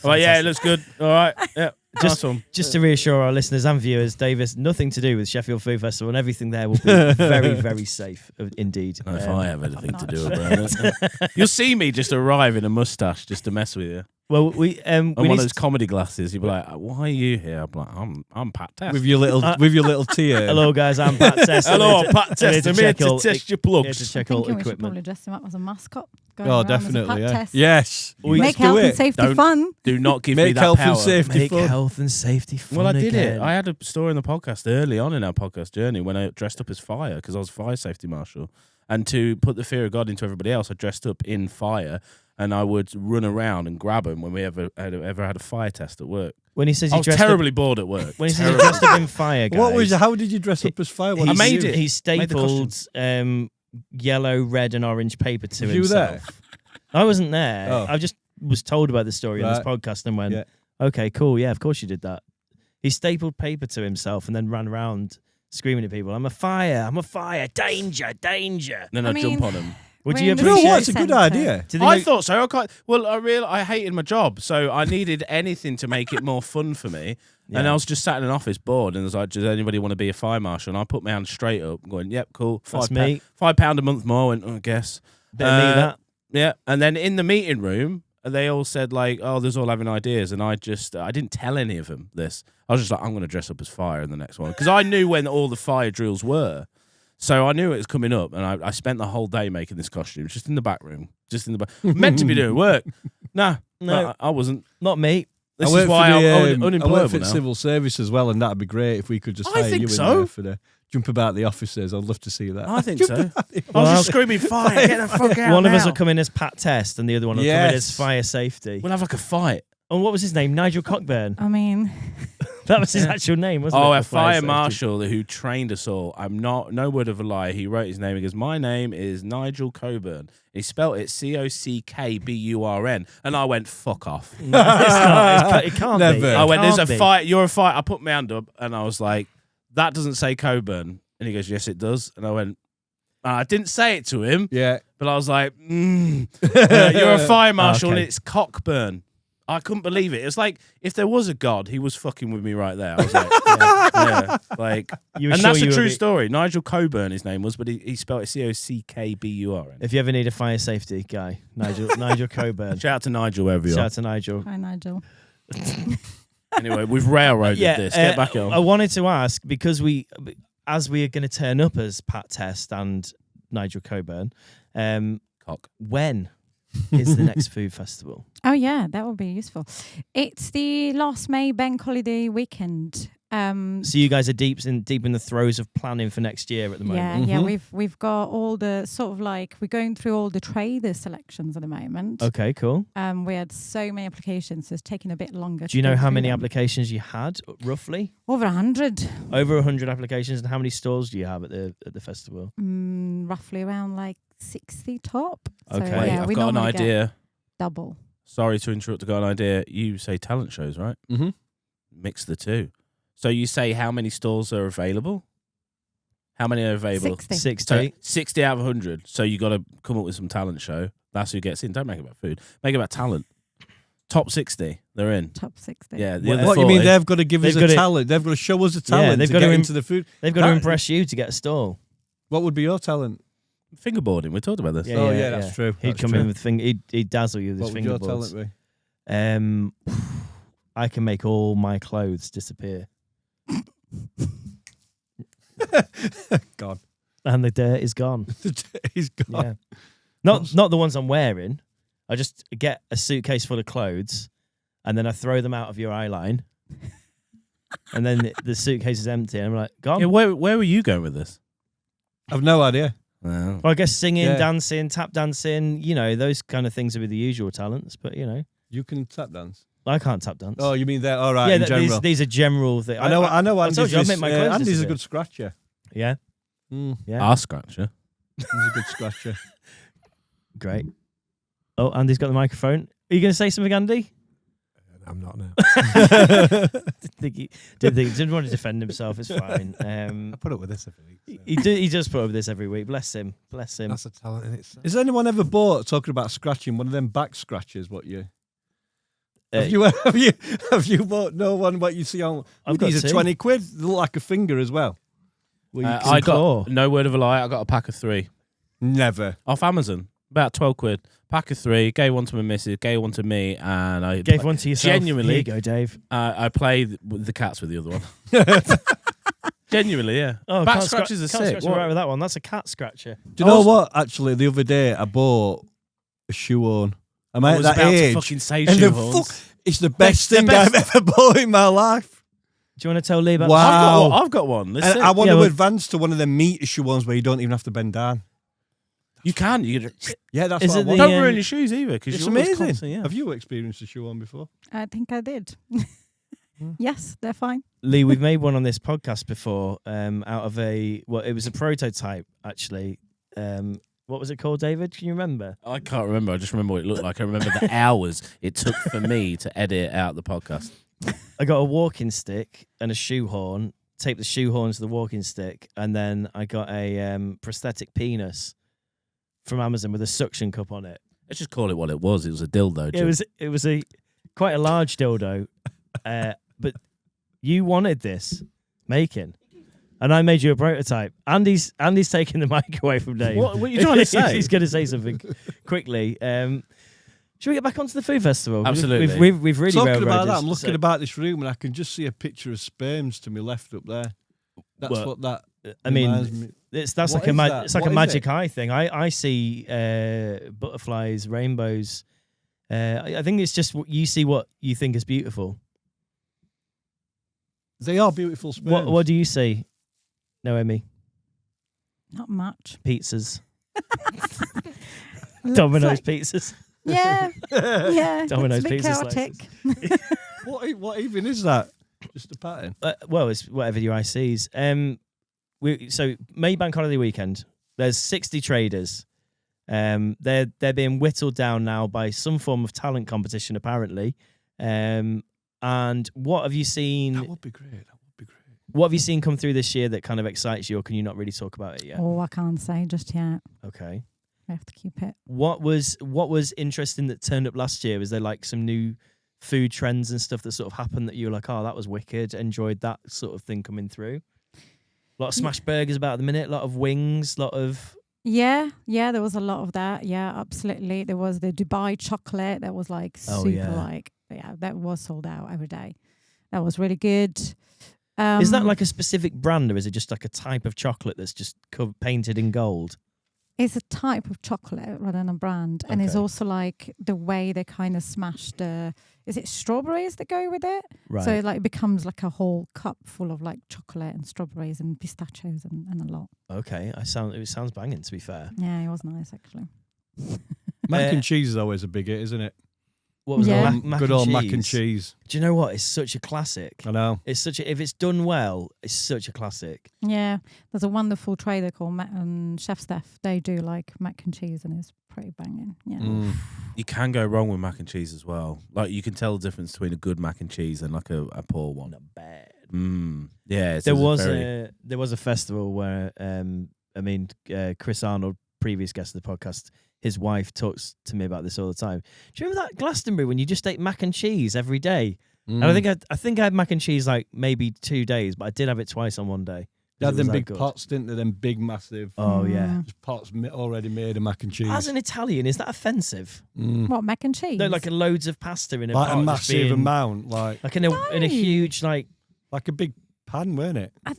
Well, yeah, it looks good. All right. Yeah. Just to reassure our listeners and viewers, Davis, nothing to do with Sheffield Food Festival, and everything there will be very, very safe indeed. If I have anything to do with it, you'll see me just arrive in a mustache just to mess with you. Well, we and one of those comedy glasses. You'll be like, "Why are you here?" I'm like, "I'm Pat Test." With your little tear. Hello, guys. I'm Pat Test. Hello, I'm Pat Test. I'm here to test your plugs. To check I all think we should equipment. probably dress him up as a mascot. Oh, definitely. As a Yeah. test. Yes. Make health and safety fun. Do not give me Make that health power. and safety Make fun. health and safety fun. Well, I did again. it. I had a story in the podcast early on in our podcast journey when I dressed up as fire because I was fire safety marshal. And to put the fear of God into everybody else, I dressed up in fire and I would run around and grab them when we ever had a fire test at work. When he says I he was dressed terribly bored at work. when he says he dressed up in fire, guys. What was? How did you dress up as fire? What He did made you do? it. He Made the stapled yellow, red, and orange paper to Were you himself. I wasn't there. Oh. I just was told about the story on this Right. podcast and went, Yeah. "Okay, cool. Yeah, of course you did that." He stapled paper to himself and then ran around screaming at people, I'm a fire, danger, danger." Then I I'd jump mean, on them. Would We're you in the You know appreciate what? It's a good centre. idea. Do they I make- thought so. I hated my job, so I needed anything to make it more fun for me. And Yeah. I was just sat in an office bored, and I was like, "Does anybody want to be a fire marshal?" And I put my hand straight up, going, "Yep, cool. That's me. £5 a month more." I went, "I guess." Bit of me, that. Yeah, and then in the meeting room, they all said like, "Oh, there's all having ideas," and I didn't tell any of them this. I was just like, "I'm going to dress up as fire in the next one," because I knew when all the fire drills were. So I knew it was coming up, and I spent the whole day making this costume, just in the back room, meant to be doing work. No, I wasn't. Not me. This I is why I'm I work unemployable for now. civil service as well, and that'd be great if we could just I hire think you in so. there for the jump about the officers. I'd love to see that. I think so. I was Well, just screaming fire, get the fuck out One of us now. will come in as Pat Test and the other one will come in as Yes. fire safety. We'll have like a fight. And what was his name? Nigel Cockburn. I mean, That was his actual name, wasn't it? Oh, a for fire safety? marshal who trained us all. I'm not, no word of a lie. He wrote his name. He goes, "My name is Nigel Coburn." He spelt it Cockburn. And I went, "Fuck off." No, it's not. It can't Never. be. It I went, "There's a can't be. fight. You're a fight." I put my hand up and I was like, "That doesn't say Coburn." And he goes, "Yes, it does." And I went, I didn't say it to him, Yeah. but I was like, "You're a fire marshal and Okay. it's Cockburn." I couldn't believe it. It's like if there was a God, he was fucking with me right there. I was like, yeah, like, You were and sure that's a you were true be- story. Nigel Coburn, his name was, but he spelled it Cockburn. If you ever need a fire safety guy, Nigel Coburn. Shout out to Nigel wherever you Shout are. out to Nigel. hi Nigel. Anyway, we've railroaded this. Get back on. I wanted to ask, because as we are going to turn up as Pat Test and Nigel Coburn, when is the next food festival? Oh yeah, that would be useful. It's the last May bank holiday weekend. So you guys are deep in the throes of planning for next year at the moment. Yeah, we've got all the sort of like, we're going through all the trader selections at the moment. Okay, cool. We had so many applications, so it's taking a bit longer. Do you know how many applications you had roughly? Over 100. Over 100 applications, and how many stalls do you have at the festival? Roughly around like 60 top. Okay, so, yeah, I've got an idea. Double. Sorry to interrupt. I got an idea. You say talent shows, right? Mm-hmm. Mix the two. So you say how many stalls are available? How many are available? 60. So 60 out of 100. So you got to come up with some talent show. That's who gets in. Don't make it about food. Make it about talent. Top 60, they're in. Top 60. Yeah. What you mean? They've got to give us a talent. They've got to show us a talent. they've to got get to into the food. They've got to impress you to get a stall. What would be your talent? Fingerboarding. We talked about this. Yeah, that's true. He'd come in with he'd dazzle you with What his would your fingerboards. talent be? I can make all my clothes disappear. Gone. And the dirt is gone. He's gone. Yeah. Not the ones I'm wearing. I just get a suitcase full of clothes and then I throw them out of your eye line. And then the suitcase is empty and I'm like, gone. Yeah, where were you going with this? I've no idea. Well, I guess singing, dancing, tap dancing, those kind of things would be the usual talents, but You can tap dance. I can't tap dance. Oh, you mean that? All right, in general. These are general things. I know. I told you, I'd make my clothes Andy's a disappear. good scratcher. Yeah. Yeah. Our scratcher. He's a good scratcher. Great. Oh, Andy's got the microphone. Are you going to say something, Andy? I'm not now. Didn't want to defend himself. It's fine. I put up with this every week. He does put up with this every week. Bless him. Bless him. That's a talent in itself. Has anyone ever bought, talking about scratching, one of them back scratchers? What you? Have you bought no one? What you see on? I've got these are 20 quid. They look like a finger as well. I got, no word of a lie, I got a pack of 3. Never. Off Amazon. About 12 quid. Pack of 3. Gave one to my missus, gave one to me, and I gave one to yourself. Genuinely. Here you go, Dave. I played with the cats with the other one. Genuinely, yeah. Oh, back scratches are sick. Scratch right with that one. That's a cat scratcher. Do you know what? Actually, the other day I bought a shoehorn. I'm at that age. To fucking say and shoehorns. It's the best thing I've ever bought in my life. Do you want to tell Lee about Wow. I've got one. And I want to advance to one of them meter shoehorns where you don't even have to bend down. You can. Yeah, that's what I want. Don't ruin your shoes either. It's amazing. Have you experienced a shoehorn before? I think I did. Yes, they're fine. Lee, we've made one on this podcast before out of it was a prototype, actually. What was it called, David? Can you remember? I can't remember. I just remember what it looked like. I remember the hours it took for me to edit out the podcast. I got a walking stick and a shoehorn, taped the shoehorn to the walking stick, and then I got a prosthetic penis from Amazon with a suction cup on it. Let's just call it what it was. It was a dildo. It was a quite a large dildo, but you wanted this making, and I made you a prototype. Andy's taking the mic away from Dave. What are you trying to say? He's going to say something quickly. Should we get back onto the food festival? Absolutely. We've really talking railroaded about that. this, I'm looking about this room and I can just see a picture of sperms to my left up there. That's what that. I mean, it's like a magic eye thing. I see butterflies, rainbows. I think it's just you see what you think is beautiful. They are beautiful sperms. What do you see, Noemi? Not much. Pizzas. Domino's pizzas. Yeah. Yeah. Domino's it's a bit pizza chaotic. What even is that? Just a pattern? Well, it's whatever your eye sees. So May Bank Holiday weekend. There's 60 traders. They're being whittled down now by some form of talent competition, apparently. And what have you seen? That would be great. What have you seen come through this year that kind of excites you, or can you not really talk about it yet? Oh, I can't say just yet. Okay. I have to keep it. What was interesting that turned up last year? Was there like some new food trends and stuff that sort of happened that you were like, oh, that was wicked, enjoyed that sort of thing coming through? A lot of smash burgers about at the minute, a lot of wings, a lot of... Yeah, there was a lot of that. Yeah, absolutely. There was the Dubai chocolate that was like super But yeah, that was sold out every day. That was really good. Is that like a specific brand, or is it just like a type of chocolate that's just painted in gold? It's a type of chocolate rather than a brand. And it's also like the way they kind of smash is it strawberries that go with it? Right. So it becomes like a whole cup full of like chocolate and strawberries and pistachios and a lot. Okay, it sounds banging, to be fair. Yeah, it was nice actually. Mac and cheese is always a big hit, isn't it? What was Yeah. it? Good old mac and cheese. Do you know what? It's such a classic. I know. If it's done well, it's such a classic. Yeah, there's a wonderful trader called Chef Steph. They do like mac and cheese and it's pretty banging. Yeah. You can go wrong with mac and cheese as well. Like you can tell the difference between a good mac and cheese and like a poor one. Not bad. Yeah, there was a festival where Chris Arnold, previous guest of the podcast, his wife talks to me about this all the time. Do you remember that Glastonbury when you just ate mac and cheese every day? And I think I had mac and cheese like maybe 2 days, but I did have it twice on one day. They had them big pots, didn't they? Them big, massive. Oh yeah, pots already made of mac and cheese. As an Italian, is that offensive? What, mac and cheese? No, like loads of pasta in a like pot, a massive amount, like in a huge like a big pan, weren't it? I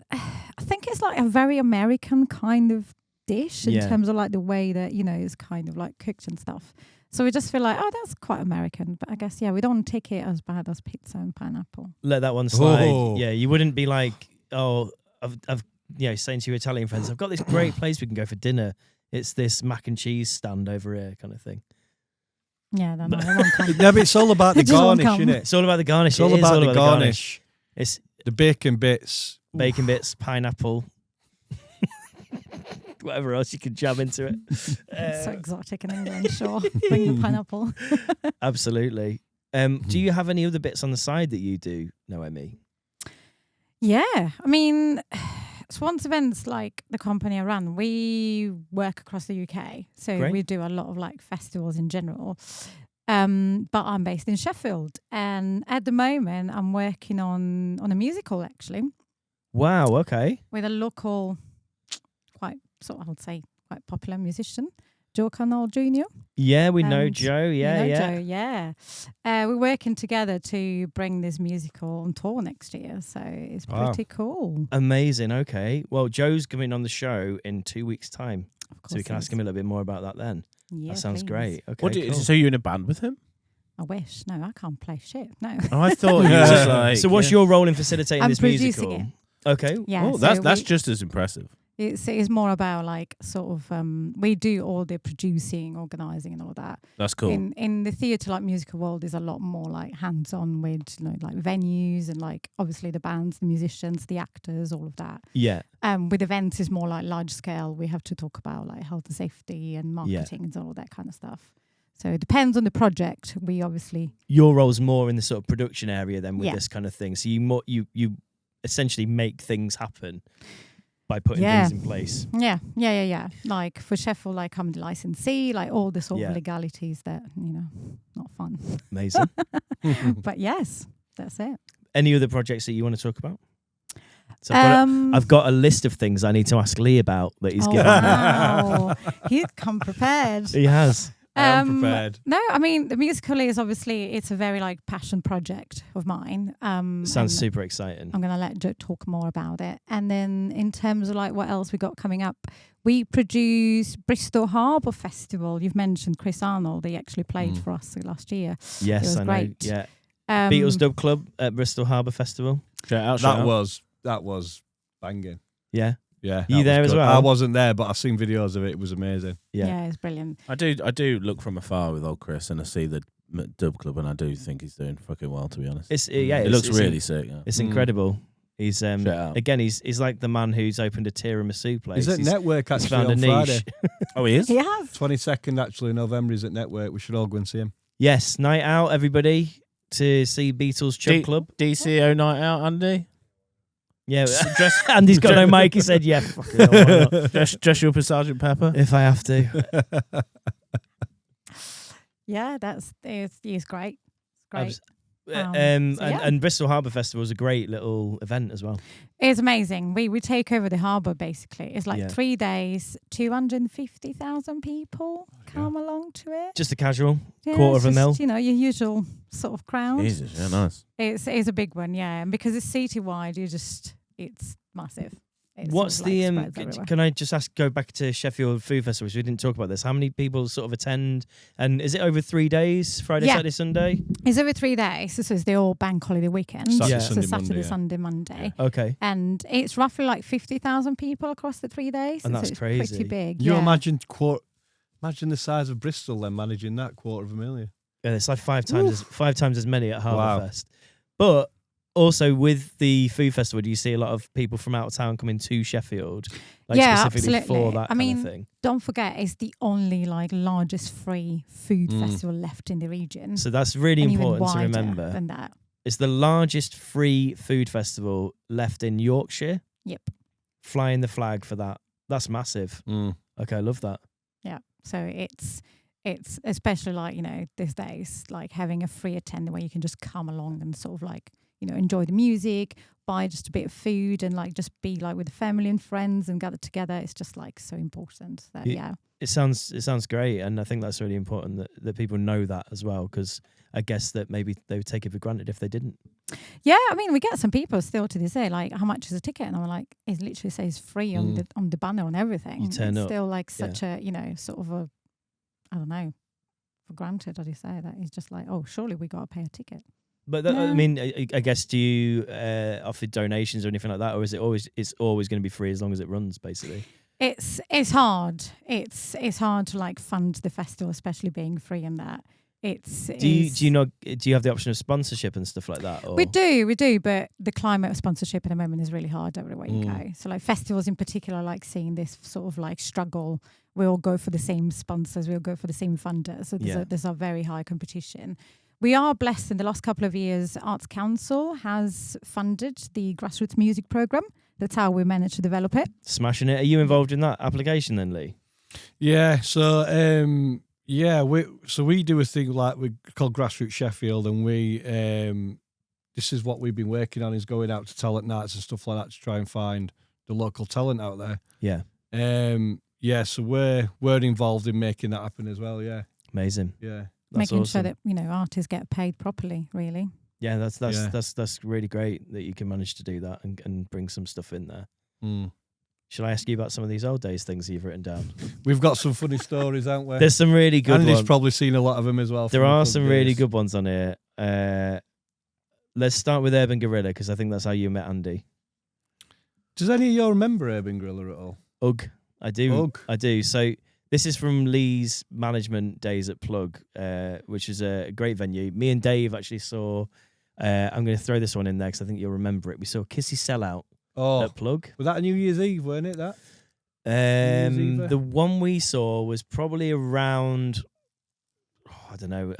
think it's like a very American kind of dish in terms of like the way that it's kind of like cooked and stuff. So we just feel like, oh, that's quite American. But I guess we don't take it as bad as pizza and pineapple. Let that one slide. Oh. Yeah, you wouldn't be like, oh, I've saying to your Italian friends, I've got this great place we can go for dinner. It's this mac and cheese stand over here, kind of thing. Yeah, they won't come. No, but it's all about the garnish, isn't it? It's all about the garnish. It's all about the garnish. It's the bacon bits, pineapple. Whatever else you can jam into it. So exotic in England, sure. Bring the pineapple. Absolutely. Do you have any other bits on the side that you do, Noemi? Yeah. I mean, Swans Events, like the company I run, we work across the UK. So Great. We do a lot of like festivals in general. But I'm based in Sheffield. And at the moment, I'm working on a musical, actually. Wow, okay. With a local, quite popular musician, Joe Connell Jr. Yeah, we know Joe. Joe, yeah. We're working together to bring this musical on tour next year, so it's pretty cool. Amazing. Okay. Well, Joe's coming on the show in 2 weeks' time, so we can ask him a little bit more about that then. Yeah, that sounds please. great. Okay. So you're in a band with him? I wish. No, I can't play shit. No. Oh, I thought you was like. So what's your role in facilitating I'm this producing musical? it. Okay. Yeah. Oh, that's just as impressive. It's more about like sort of we do all the producing, organising, and all that. That's cool. In the theatre like musical world, is a lot more like hands on with like venues and like obviously the bands, the musicians, the actors, all of that. Yeah. With events is more like large scale. We have to talk about like health and safety and marketing and all that kind of stuff. So it depends on the project. We obviously your role's more in the sort of production area then with this kind of thing. So you essentially make things happen by putting things in place. Yeah. Like for Sheffield, like I'm the licensee, like all the sort of legalities that, not fun. Amazing. But yes, that's it. Any other projects that you want to talk about? So I've got a list of things I need to ask Lee about that he's given me. Wow. He's come prepared. He has. I'm prepared. No, I mean, the musical is obviously, it's a very like passion project of mine. Sounds super exciting. I'm going to let Joe talk more about it. And then in terms of like what else we got coming up, we produce Bristol Harbour Festival. You've mentioned Chris Arnold. He actually played for us last year. Yes, it was great. Know. Yeah. Beatles Dub Club at Bristol Harbour Festival. That was banging. Yeah. Yeah, you there as well? I wasn't there, but I've seen videos of it. It was amazing. Yeah, it's brilliant. I do look from afar with old Chris, and I see the Dub Club, and I do think he's doing fucking well. To be honest, it looks really sick. Yeah. It's incredible. He's again, he's like the man who's opened a tiramisu place. He's at Network actually found on a niche. Friday. Oh, he is. He has 22nd actually November. He's at Network. We should all go and see him. Yes, night out, everybody, to see Beatles Chub Club. DCO night out, Andy. Yeah, Andy's got no mic. He said, "Yeah, fucking hell, why not? Dress you up as Sergeant Pepper if I have to." Yeah, he's great. It's great. And Bristol Harbour Festival is a great little event as well. It's amazing. We take over the harbour basically. It's like 3 days, 250,000 people come along to it. Just a casual quarter of a mil. You know, your usual sort of crowd. Jesus, yeah, nice. It's a big one, yeah. And because it's city wide, it's massive. It's What's sort of the spreads everywhere. Can I just go back to Sheffield Food Festival? We didn't talk about this. How many people sort of attend? And is it over 3 days? Friday, Saturday, Sunday? It's over 3 days. So it's the all bank holiday weekend. Saturday, Saturday, Sunday, Monday. Yeah. Okay. And it's roughly like 50,000 people across the 3 days. And that's it's crazy. pretty big. You imagine the size of Bristol then managing that 250,000. Yeah, it's like five times as many at Harbourfest. But also with the food festival, do you see a lot of people from out of town coming to Sheffield? Like specifically absolutely. for that kind of thing? Don't forget, it's the only like largest free food festival left in the region. So that's really and important to even wider remember. than that. It's the largest free food festival left in Yorkshire. Yep. Flying the flag for that. That's massive. Okay, I love that. Yeah. So it's especially like, you know, these days, like having a free attendant where you can just come along and sort of like, you know, enjoy the music, buy just a bit of food and like just be like with the family and friends and gather together. It's just like so important that, It sounds great. And I think that's really important that people know that as well, because I guess that maybe they would take it for granted if they didn't. Yeah, I mean, we get some people still to this day, like, how much is a ticket? And I'm like, it literally says free on the banner and everything. You turn up. Still like such a, you know, sort of a, I don't know, for granted, how do you say that? It's just like, oh, surely we got to pay a ticket. But I mean, I guess, do you offer donations or anything like that, or is it's always going to be free as long as it runs, basically? It's hard. It's hard to like fund the festival, especially being free and that. Do you have the option of sponsorship and stuff like that? Or? We do, but the climate of sponsorship at the moment is really hard everywhere you go. So like festivals in particular, like seeing this sort of like struggle. We all go for the same sponsors. We all go for the same funders. So there's a very high competition. We are blessed in the last couple of years. Arts Council has funded the grassroots music program. That's how we managed to develop it. Smashing it. Are you involved in that application then, Lee? Yeah. So we do a thing like we called Grassroots Sheffield, and we this is what we've been working on, is going out to talent nights and stuff like that to try and find the local talent out there. Yeah. So we're involved in making that happen as well. Yeah. Amazing. Yeah. That's making awesome. sure that, you know, artists get paid properly, really. Yeah, that's really great that you can manage to do that and bring some stuff in there. Shall I ask you about some of these old days things you've written down? We've got some funny stories, haven't we? There's some really good ones. Andy's probably seen a lot of them as well. There are some really good ones on here. Let's start with Urban Gorilla, because I think that's how you met Andy. Does any of you remember Urban Gorilla at all? Ugh, I do. Ugh. I do. So this is from Lee's management days at Plug, which is a great venue. Me and Dave actually saw, I'm going to throw this one in there because I think you'll remember it. We saw Kissy Sellout at Plug. Was that a New Year's Eve, weren't it, that? The one we saw was probably around, I don't know,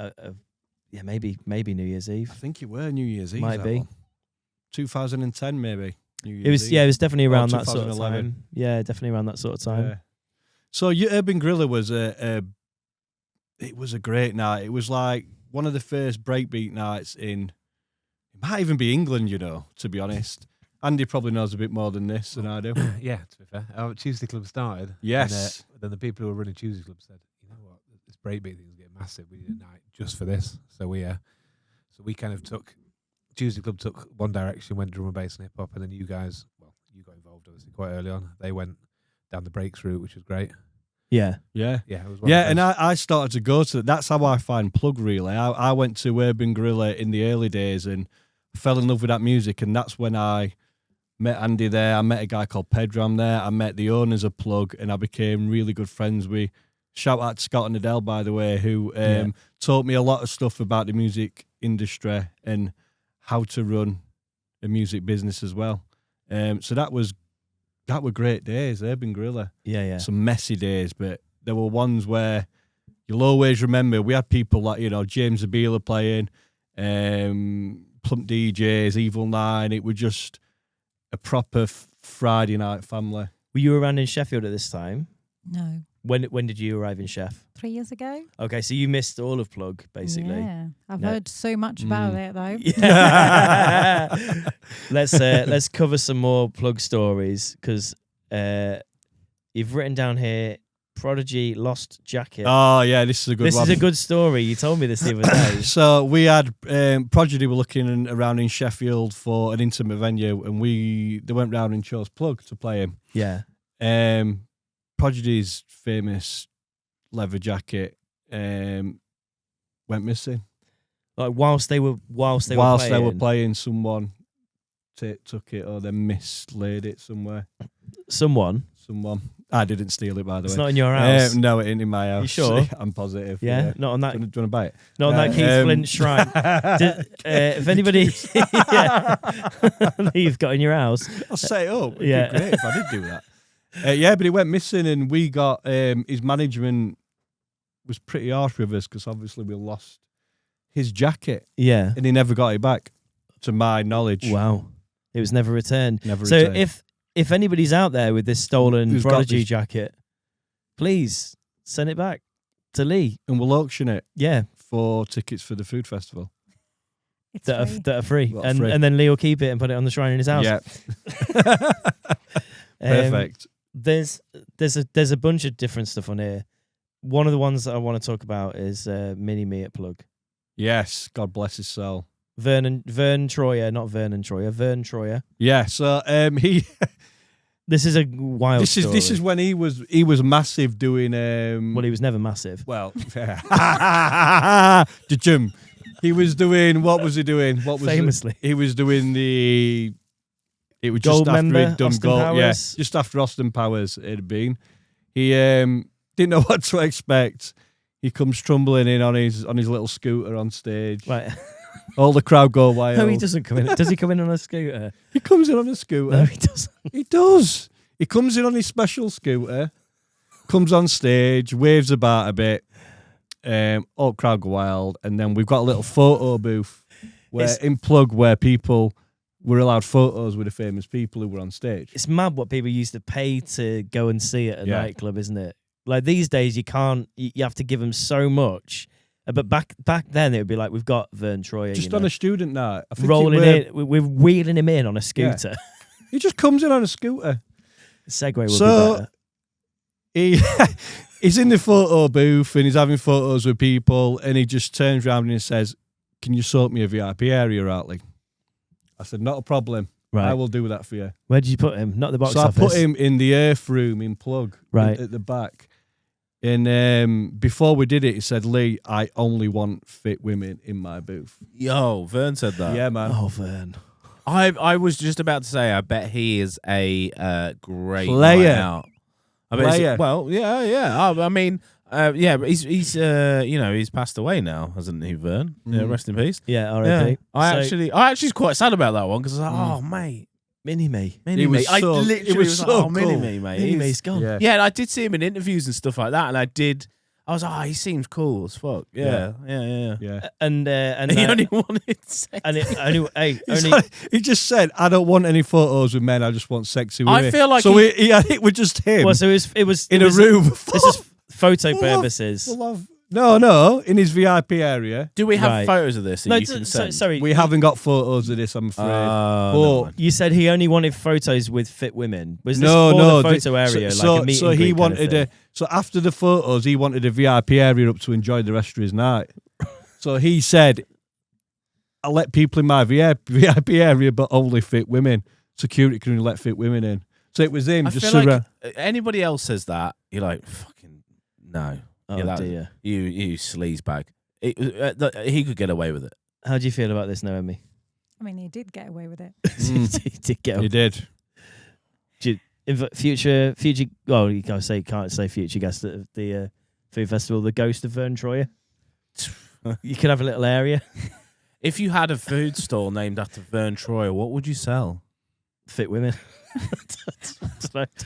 maybe New Year's Eve. I think it were New Year's Eve. Might be. 2010 maybe. It was definitely around that sort of time. Yeah, definitely around that sort of time. Yeah. So Urban Gorilla was it was a great night. It was like one of the first breakbeat nights it might even be England, you know, to be honest. Andy probably knows a bit more than this than I do. Yeah, to be fair. Our Tuesday Club started. Yes. And, then the people who were running Tuesday Club said, you know what, this breakbeat thing is getting massive. We need a night just for this. So we kind of Tuesday Club took one direction, went drum and bass and hip hop, and then you guys, you got involved obviously quite early on. They went down the breaks route, which was great. Yeah. Yeah. Yeah. It was and I started to go to that's how I find Plug really. I went to Urban Gorilla in the early days and fell in love with that music, and that's when I met Andy there. I met a guy called Pedram there. I met the owners of Plug, and I became really good friends. We shout out to Scott and Adele, by the way, who taught me a lot of stuff about the music industry and how to run a music business as well. So that were great days, Urban Gorilla. Yeah. Some messy days, but there were ones where you'll always remember. We had people like, you know, James Abila playing, Plump DJs, Evil Nine. It was just a proper Friday night family. Were you around in Sheffield at this time? No. When did you arrive in Chef? 3 years ago. Okay, so you missed all of Plug, basically. Yeah, I've No. heard so much about it though. Yeah. Let's cover some more Plug stories because you've written down here Prodigy lost jacket. Oh yeah, this is a good this one. is a good story. You told me this the other day. So we had Prodigy were looking around in Sheffield for an intimate venue, and they went round and chose Plug to play him. Yeah. Prodigy's famous leather jacket went missing. Like whilst they were playing, someone took it or they mislaid it somewhere. Someone. I didn't steal it, by the way. It's not in your house. No, it ain't in my house. You sure? I'm positive. Yeah, not on that. Do you want to buy it? Not on that Keith Flint shrine. If anybody, you've got in your house, I'll set it up. It'd Yeah. be great if I did do that. But it went missing, and we got his management was pretty harsh with us because obviously we lost his jacket, yeah. and he never got it back, to my knowledge. Wow, it was never returned. Never So returned. if anybody's out there with this stolen Who's got Prodigy this? jacket, please send it back to Lee. And we'll auction it Yeah, for tickets for the food festival. It's that free. are free, Well, and free. and then Lee will keep it and put it on the shrine in his house. Yeah, Um, perfect. There's a bunch of different stuff on here. One of the ones that I want to talk about is Mini Me at Plug. Yes, God bless his soul. Vern Troyer, not Vernon Troyer. Vern Troyer. Yeah, so he. This is a wild. This is when he was massive doing. Well, he was never massive. Well, the gym. He was doing. What was he doing? What was Famously. He was doing the. It was Gold just after member, he'd done Austin gold. Yeah, Powers. just after Austin Powers it had been. He didn't know what to expect. He comes tumbling in on his little scooter on stage. Right. All the crowd go wild. No, he doesn't come in. Does he come in on a scooter? He comes in on a scooter. No, he doesn't. He does. He comes in on his special scooter, comes on stage, waves about a bit, all crowd go wild, and then we've got a little photo booth in Plug where people were allowed photos with the famous people who were on stage. It's mad what people used to pay to go and see at a nightclub, isn't it? Like these days, you can't. You have to give them so much. But back then, it would be like, we've got Vern Troyer. Just on a student night. I think rolling in. We're wheeling him in on a scooter. Yeah. He just comes in on a scooter. Segway will be better. He's in the photo booth and he's having photos with people, and he just turns around and he says, "Can you sort me a VIP area out, Lee?" I said, "Not a problem. Right. I will do that for you." Where did you put him? Not the box So office. I put him in the Earth room in Plug, Right. at the back. And before we did it, he said, "Lee, I only want fit women in my booth." Yo, Vern said that. Yeah, man. Oh, Vern. I was just about to say, I bet he is a great Player. night out. I bet Player. well, yeah. I mean, yeah, but he's he's passed away now, hasn't he, Vern? Yeah, rest in peace. Yeah, Yeah. R.I.P. I actually was quite sad about that one because I was like, oh mate, Mini Me. Mini Me. I literally it was was so like, oh, Mini cool. Me, mate. Mini He's- Me's gone. Yeah. Yeah, and I did see him in interviews and stuff like that, and I was like, oh, he seems cool as fuck. Yeah. Yeah. And And he only wanted sex. and it only He's only like- he just said, "I don't want any photos with men. I just want sexy women." I feel like so. It was just him well, so it was in it a was- room. This is photo Full of- purposes. full of- No, in his VIP area. Do we have Right. photos of this that No, you can send? sorry. We haven't got photos of this, I'm afraid. never mind. You said he only wanted photos with fit women. Was this No, for no. the photo area, So like a meet so and he greet kind of wanted thing? So after the photos, he wanted a VIP area up to enjoy the rest of his night. So he said, "I'll let people in my VIP area, but only fit women. Security can only let fit women in." So it was him. I Just feel like surround. anybody else says that, you're like, fucking no. Oh Yeah, that- dear. You sleaze bag. He could get away with it. How do you feel about this, Noemi? I mean, he did get away with it. he did get He did. future. Well, you can't say future guest at the food festival. The ghost of Vern Troyer. You could have a little area. If you had a food store named after Vern Troyer, what would you sell? Fit women.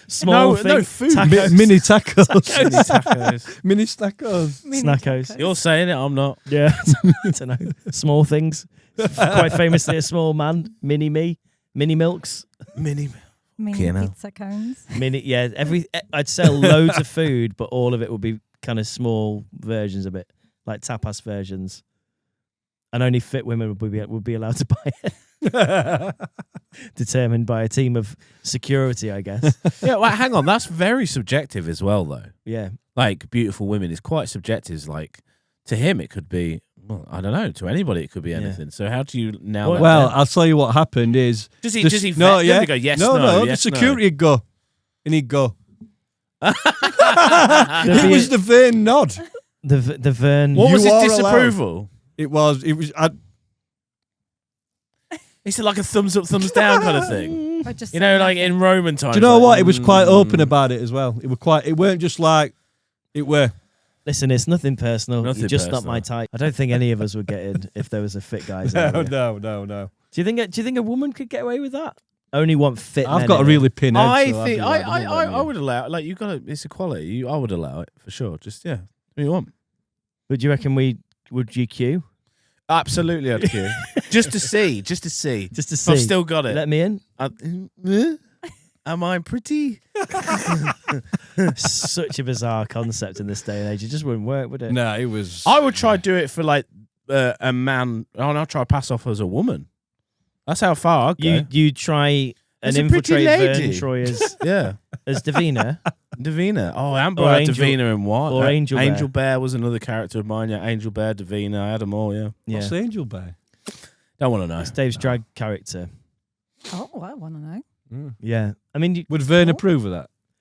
Small things. no food. Tacos. Mini tacos. Tacos. Mini tacos. Snackos. You're saying it, I'm not. Yeah. I don't know. Small things. Quite famously a small man. Mini Me. Mini Milks. Mini. Mini pizza cones. I'd sell loads of food, but all of it would be kind of small versions of it, like tapas versions, and only fit women would be allowed to buy it. Determined by a team of security, I guess. Yeah, well, hang on, that's very subjective as well, though. Yeah, like beautiful women is quite subjective. Like to him, it could be. Well, I don't know. To anybody, it could be anything. Yeah. So how do you now? Well, I'll tell you what happened is. Does he go yes, no, the yes, security would go, and he'd go. It It was the Vern nod. the Vern. What was You his are disapproval? It was. He said like a thumbs up, thumbs down kind of thing. Or just You know, like in Roman times. Do you know like, what? It was quite open about it as well. It weren't just like it were. Listen, it's nothing personal. Nothing You're just not personal. my type. I don't think any of us would get in if there was a fit guys. No. Do you think a woman could get away with that? Only want fit. I've men got a in really it. pin head. I so I'd think be like, I'm not letting I you. would allow it. Like you got it's equality. I would allow it for sure. Just do you want? Would you reckon would GQ? Absolutely, I'd queue. Just to see. Just to see. I've still got it. Let me in. Am I pretty? Such a bizarre concept in this day and age. It just wouldn't work, would it? No, it was. I would try to do it for like a man. Oh, and I'll try to pass off as a woman. That's how far I'd go. You try and As a pretty infiltrate lady. Vern Troy Yeah. as Davina. Davina. Oh, Amber Or had Angel- Davina and what? or Angel Bear. Angel Bear was another character of mine. Yeah, Angel Bear, Davina. I had them all, yeah. Yeah. What's Angel Bear? Don't want to know. It's Dave's drag character. Oh, I want to know. Yeah. I mean, Would Vern approve of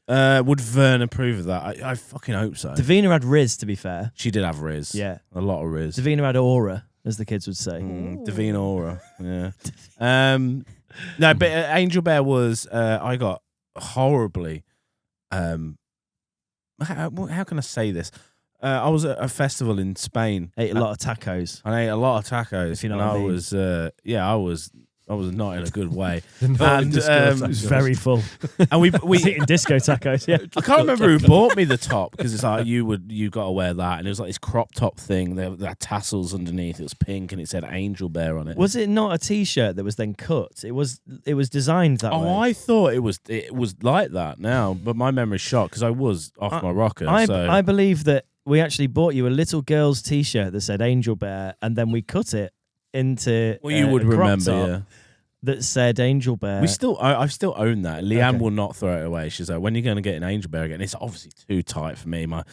that? Would Vern approve of that? I fucking hope so. Davina had Riz, to be fair. She did have Riz. Yeah. A lot of Riz. Davina had aura, as the kids would say. Davina Aura. Yeah. No, but Angel Bear was, I got horribly, how can I say this? I was at a festival in Spain. Ate a lot of tacos. I ate a lot of tacos. If you know and what I mean. I was not in a good way. And It was very full. And we Eating disco tacos, yeah. I can't remember who bought me the top because it's like you got to wear that, and it was like this crop top thing. There had tassels underneath. It was pink and it said Angel Bear on it. Was it not a T-shirt that was then cut? It was designed that way. Oh, I thought it was like that now, but my memory's shot because I was off my rocker. I believe that we actually bought you a little girl's T-shirt that said Angel Bear, and then we cut it into Well, you would a crop remember, top yeah. that said Angel Bear. I still own that. Leanne Okay. will not throw it away. She's like, when are you going to get an Angel Bear again? It's obviously too tight for me. My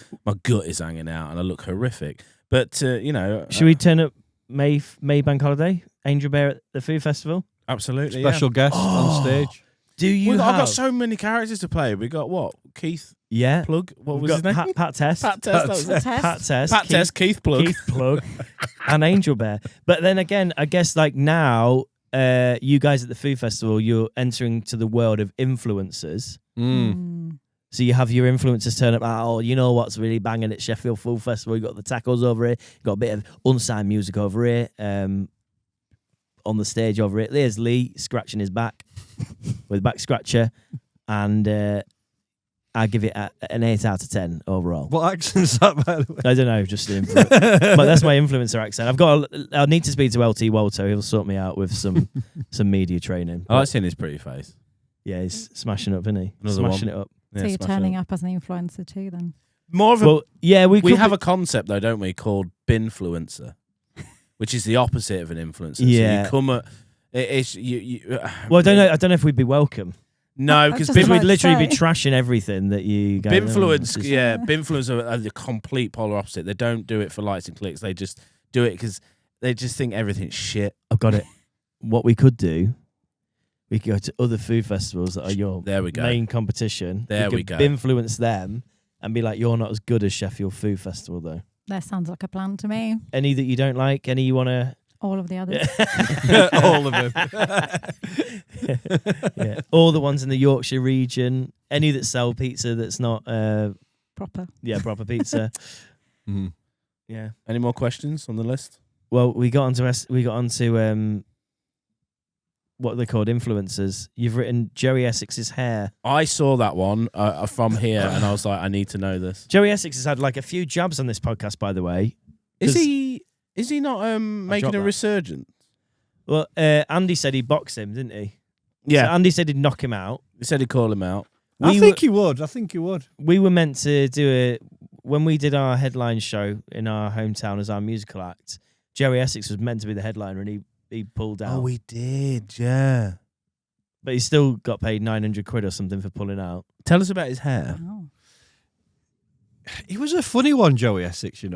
gut is hanging out and I look horrific. But, Should we turn up May Bank Holiday? Angel Bear at the food festival? Absolutely, Special guest on stage. Do you I've have... got so many characters to play. We got what? Keith Yeah. Plug? What We've was his got name? Pat Test. Pat Test. That was it. Pat Test. Pat Test, Keith Plug. Keith Plug. And Angel Bear. But then again, I guess like now, you guys at the food festival, you're entering to the world of influencers. So you have your influencers turn up. Oh, you know what's really banging at Sheffield Food Festival? You got the tacos over here. You got a bit of unsigned music over here. On the stage over it. There's Lee scratching his back with a back scratcher, and I give it an 8 out of 10 overall. What accent's that, by the way? I don't know, just the but that's my influencer accent. I need to speak to LT Walter. He'll sort me out with some media training. I like seeing his pretty face. Yeah, he's smashing up, isn't he? Another Smashing one. it up. So Yeah, you're smash turning it. up as an influencer too, then? More of a. Well, yeah, we We have a concept though, don't we, called binfluencer, which is the opposite of an influencer. Yeah. So you come at it's you. Well, I don't know if we'd be welcome. No, I because just We'd like to literally be say. trashing everything that you guys. binfluence, binfluence are the complete polar opposite. They don't do it for likes and clicks. They just do it because they just think everything's shit. I've got it. What we could do, we could go to other food festivals that are your There we go. main competition. There we could go. Influence them and be like, you're not as good as Sheffield Food Festival, though. That sounds like a plan to me. Any that you don't like? Any you want to? All of the others. All of them. Yeah. All the ones in the Yorkshire region. Any that sell pizza that's not, Proper. proper pizza. Mhm. Yeah. Any more questions on the list? Well, we got onto what are they called? Influencers. You've written Joey Essex's hair. I saw that one from here, and I was like, I need to know this. Joey Essex has had like a few jabs on this podcast, by the way. Is he not making dropped a that. resurgence? Well, Andy said he boxed him, didn't he? Yeah. So Andy said he'd knock him out. He said he'd call him out. I think he would. We were meant to do it when we did our headline show in our hometown as our musical act. Joey Essex was meant to be the headliner, and he pulled out. Oh, we did, yeah. But he still got paid 900 quid or something for pulling out. Tell us about his hair. Oh. He was a funny one, Joey Essex. He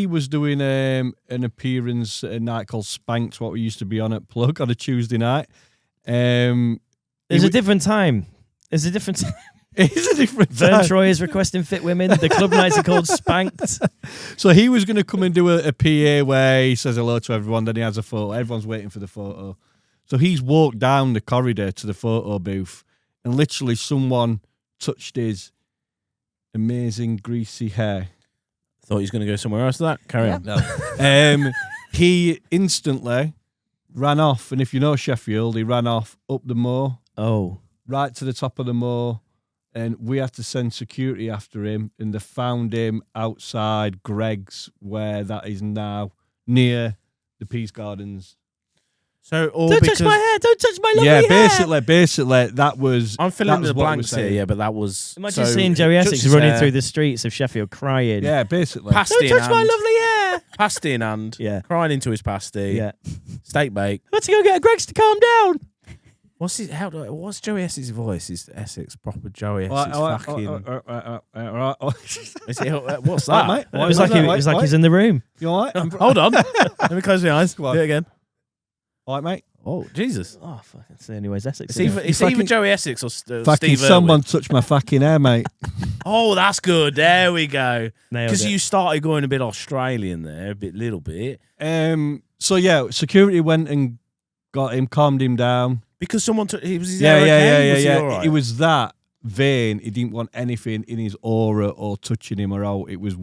was doing an appearance at a night called Spanks, what we used to be on at Plug on a Tuesday night. There's a different time. There's a different time. It is a different Vern time. Troy is requesting fit women. The club nights are called Spanked. So he was going to come and do a PA where he says hello to everyone, then he has a photo. Everyone's waiting for the photo. So he's walked down the corridor to the photo booth, and literally someone touched his amazing greasy hair. Thought he was going to go somewhere else with that. Carry on. No. He instantly ran off, and if you know Sheffield, he ran off up the moor. Oh. Right to the top of the moor, and we had to send security after him, and they found him outside Greg's, where that is now, near the Peace Gardens. So, Don't touch my hair! Don't touch my lovely hair! Basically, that was. I'm filling that the was what we were blanks here, saying. yeah, but that was. Imagine seeing Joey Essex running through the streets of Sheffield crying. Yeah, basically. Pasty Don't touch my lovely hair! Pasty in hand. Yeah. Crying into his pasty. Yeah. Steak bake. Let's go get Greg's to calm down. What's Joey Essex's voice? Is Essex proper Joey Essex fucking? Is it, what's that? Mate? It was like he's in the room. You all right? Hold on. Let me close my eyes. Do it again. All right, mate? Oh, Jesus. Oh, fucking say anyways, Essex. It's either Joey Essex or Fucking Steve someone Irwin. touched my fucking hair, mate. Oh, that's good. There we go. Because it. you started going a bit Australian there, little bit. So yeah, security went and got him, calmed him down. Because someone took. Was his hair okay? Was he all right? It was that vain. He didn't want anything in his aura or touching him or out. It was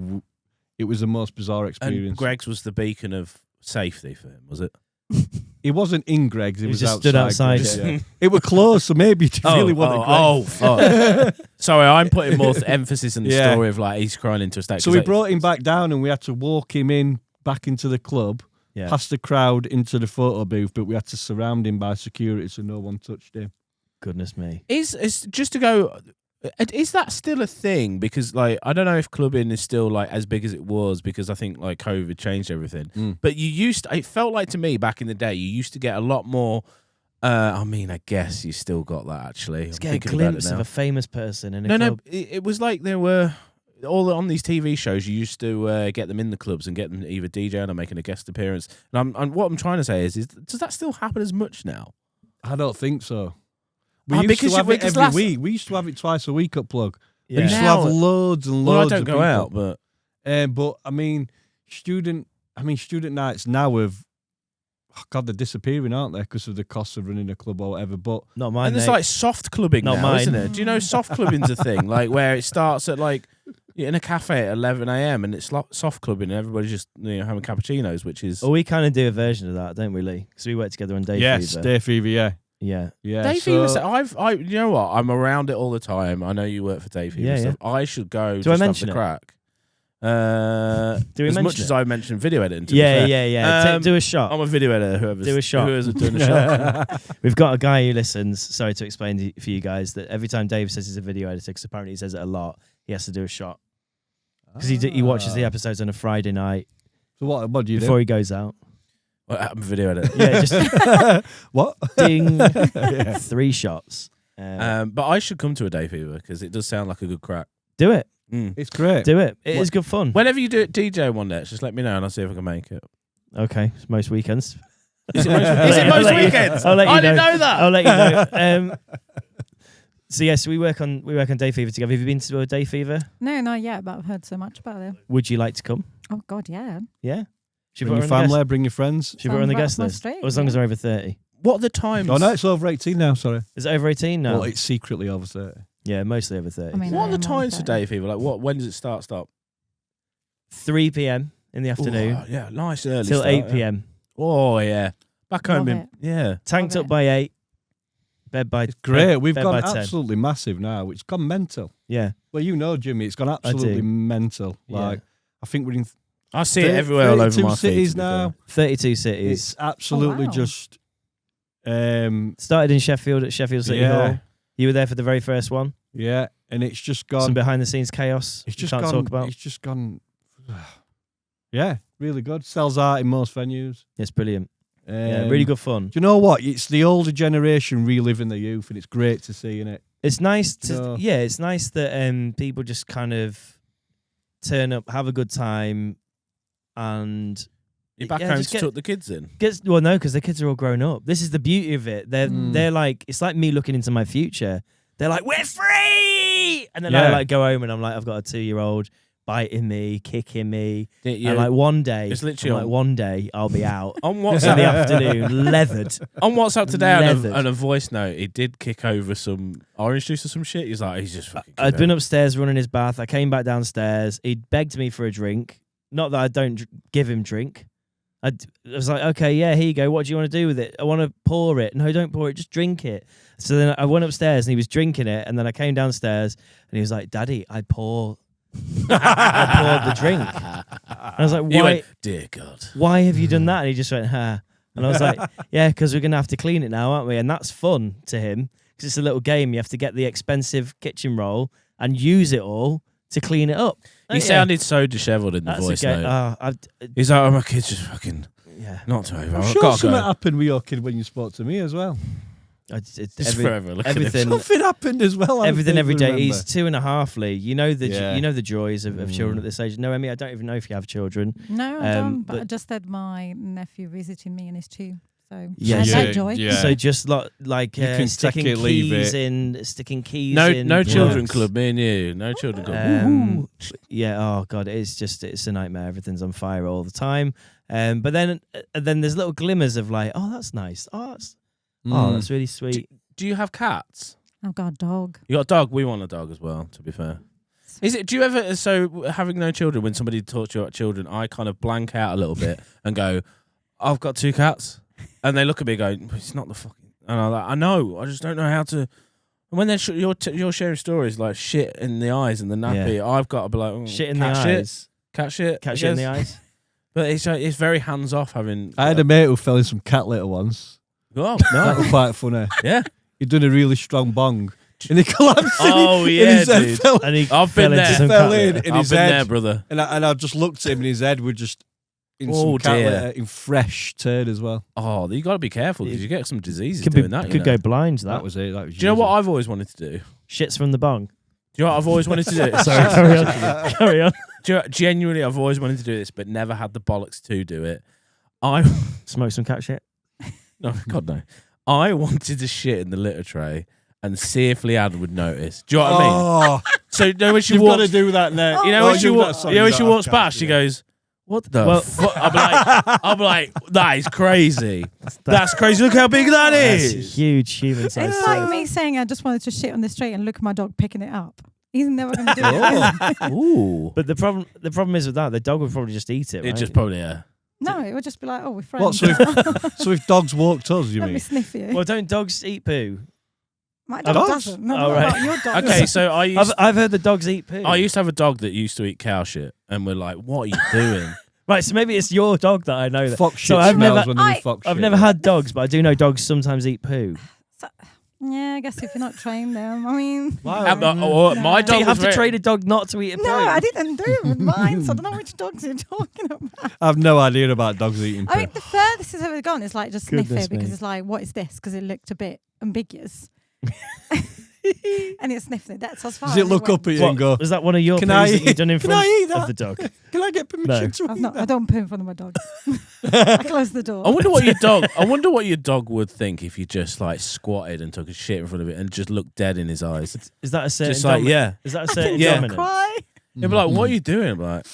the most bizarre experience. And Greg's was the beacon of safety for him, was it? It wasn't in Greg's. It was just outside. stood outside. Greg's, yeah. It was close, so maybe he really wanted Greg. Sorry, I'm putting more emphasis on the story of like he's crying into a state. So we brought him back down, and we had to walk him in back into the club, past the crowd into the photo booth, but we had to surround him by security so no one touched him. Goodness me. Is just to go. Is that still a thing? Because like I don't know if clubbing is still like as big as it was, because I think like COVID changed everything. But it felt like to me back in the day you used to get a lot more. I mean, I guess you still got that actually. Let's get a glimpse of a famous person in a club. It was like there were all on these TV shows. You used to get them in the clubs and get them either DJing or making a guest appearance. And what I'm trying to say is does that still happen as much now? I don't think so. We used to have it every week. We used to have it twice a week at Plug. Yeah. We used to have loads and loads. I don't of go people. out, but I mean, student nights now have. Oh God, they're disappearing, aren't they? Because of the cost of running a club or whatever. But not mine. And there's like soft clubbing not now, mine. isn't it? Do you know soft clubbing's a thing? Like where it starts at like in a cafe at 11 a.m. and it's soft clubbing and everybody's just having cappuccinos, which is. Well, we kind of do a version of that, don't we, Lee? Because we work together on Day Fever. Yes, Day Fever, yeah. Yeah. Day Fever. You know what? I'm around it all the time. I know you work for Day Fever stuff. I should go. Do just I have mention the it? crack. Do we as mention much it? as I mentioned video editing. Yeah. Do a shot. I'm a video editor. Do a shot. Whoever's doing a shot. We've got a guy who listens. Sorry to explain for you guys that every time Dave says he's a video editor, because apparently he says it a lot, he has to do a shot because he watches the episodes on a Friday night. So what do you before do? he goes out? I'm a video editor. Yeah, just what? Ding. 3 shots. But I should come to a Day Fever because it does sound like a good crack. Do it. It's great. Do it. It is good fun. Whenever you do it DJ one day, just let me know and I'll see if I can make it. Okay, it's most weekends. Is it most weekends? I'll let you know. I didn't know that. I'll let you know. So yes, we work on Day Fever together. Have you been to a Day Fever? No, not yet, but I've heard so much about it. Would you like to come? Oh God, yeah. Yeah. Bring your family, bring your friends. Should we put her on the guest list? Or as long as they're over 30. What are the times? Oh no, it's over 18 now. Sorry. Is it over 18 now? Well, it's secretly over 30. Yeah, mostly over 30. I mean, what are the times for Day Fever? Like when does it stop? 3 p.m. in the afternoon. Ooh, yeah, nice early till start, 8 p.m. Oh yeah, back home. Love it. Tanked up by 8. Bed by. It's great. We've bed gone by 10. absolutely massive now. It's gone mental. Yeah. Well, you know, Jimmy, it's gone absolutely mental. Like I think we're in. I see it everywhere all over my feed, cities now. 32 cities. It's absolutely just Started in Sheffield at Sheffield City Hall. You were there for the very first one. Yeah, and it's just gone. Some behind the scenes chaos. It's just can't gone. talk about. It's just gone. Yeah, really good. Sells out in most venues. It's brilliant. Yeah, really good fun. Do you know what? It's the older generation reliving the youth, and it's great to see, innit? It's nice to it's nice that people just kind of turn up, have a good time, and your background's took the kids in. Well, no, because the kids are all grown up. This is the beauty of it. They're like, it's like me looking into my future. They're like, we're free, and then I like go home and I'm like, I've got a 2-year-old biting me, kicking me. And like one day, it's literally one day I'll be out on WhatsApp in the afternoon, leathered. On WhatsApp today, on a voice note, he did kick over some orange juice or some shit. He's just fucking. I'd been upstairs running his bath. I came back downstairs. He begged me for a drink. Not that I don't give him drink. I was like, okay, yeah, here you go. What do you want to do with it? I want to pour it. No, don't pour it. Just drink it. So then I went upstairs and he was drinking it. And then I came downstairs and he was like, Daddy, I poured the drink. And I was like, why? Went, dear God. Why have you done that? And he just went, ha. And I was like, yeah, because we're going to have to clean it now, aren't we? And that's fun to him because it's a little game. You have to get the expensive kitchen roll and use it all to clean it up. He sounded so dishevelled in the voice note. He's like, my kid's just fucking not over. I'm sure something happened with your kid when you spoke to me as well. It's forever. Everything. Something happened as well. Everything every day. He's 2.5, Lee. You know the joys of children at this age. Noemi, I don't even know if you have children. No, I don't. But I just had my nephew visiting me and his 2. So that joy. Yeah. So just like sticking keys in. No children club. Me and you. No children club. Yeah. Oh God, it's a nightmare. Everything's on fire all the time. But then there's little glimmers of like, oh, that's nice. Oh, that's really sweet. Do you have cats? I've got a dog. You got a dog? We want a dog as well, to be fair. Do you ever, so having no children, when somebody talks to you about children, I kind of blank out a little bit and go, I've got 2 cats. And they look at me going, it's not the fucking, and I'm like, I know, I just don't know how to. And when you're sharing stories like shit in the eyes and the nappy, I've got to be like, shit in the eyes. Cat shit. Cat shit in the eyes. But it's very hands off having. I had a mate who fell in some cat litter once. Oh, that was quite funny. Yeah. He'd done a really strong bong. And he collapsed. Oh, yeah, dude. And he I've been there. He fell in his I've been head. there, brother. And I just looked at him and his head was just in some cat litter, in fresh turd as well. Oh, you got to be careful because you get some diseases doing that. Could go blind. That was it. Do you know what I've always wanted to do? Shits from the bong. Do you know what I've always wanted to do? Sorry, carry on. Genuinely, I've always wanted to do this, but never had the bollocks to do it. Smoke some cat shit. No, God no. I wanted to shit in the litter tray and see if Leanne would notice. Do you know what I mean? So you know when she You've walks, got to do that now. You know when she walks past, she goes, "What the fuck?" I'm like, that is crazy. That's crazy. Look how big that is. That's huge human size. It's like me saying I just wanted to shit on the street and look at my dog picking it up. He's never going to do it. Ooh. But the problem is with that, the dog would probably just eat it. It right? just probably No, it would just be like, oh, we're friends. What? So if dogs walked us, you Let mean? me sniff you. Well, don't dogs eat poo? My dog Dogs? doesn't. No, Oh, not right. about your dog. Okay, so I've heard the dogs eat poo. I used to have a dog that used to eat cow shit, and we're like, "What are you doing?" Right, so maybe it's your dog that I know that. Fox shit So I've smells never- when they do fox I've shit. never had dogs, but I do know dogs sometimes eat poo. Yeah, I guess if you're not trained them. I mean, My Do dog you have was to train a dog not to eat a poo? no, I didn't do it with mine, so I don't know which dogs you're talking about. I have no idea about dogs eating poo. I mean, the furthest it's ever gone is like just sniff Goodness it because me. it's like, what is this? Because it looked a bit ambiguous. And it sniffed it. That's as far Does as it look went. up at you and go, Was that one of your Can poos I that you've done in can front I eat of that? the dog? can I get permission to I've eat not, I that? don't poo in front of my dog. I close the door. I wonder what your dog would think if you just like squatted and took a shit in front of it and just looked dead in his eyes. Is that a certain Just like, yeah. Is that a certain Yeah. dominance? Cry. They'd be like, "What are you doing?" I'm like,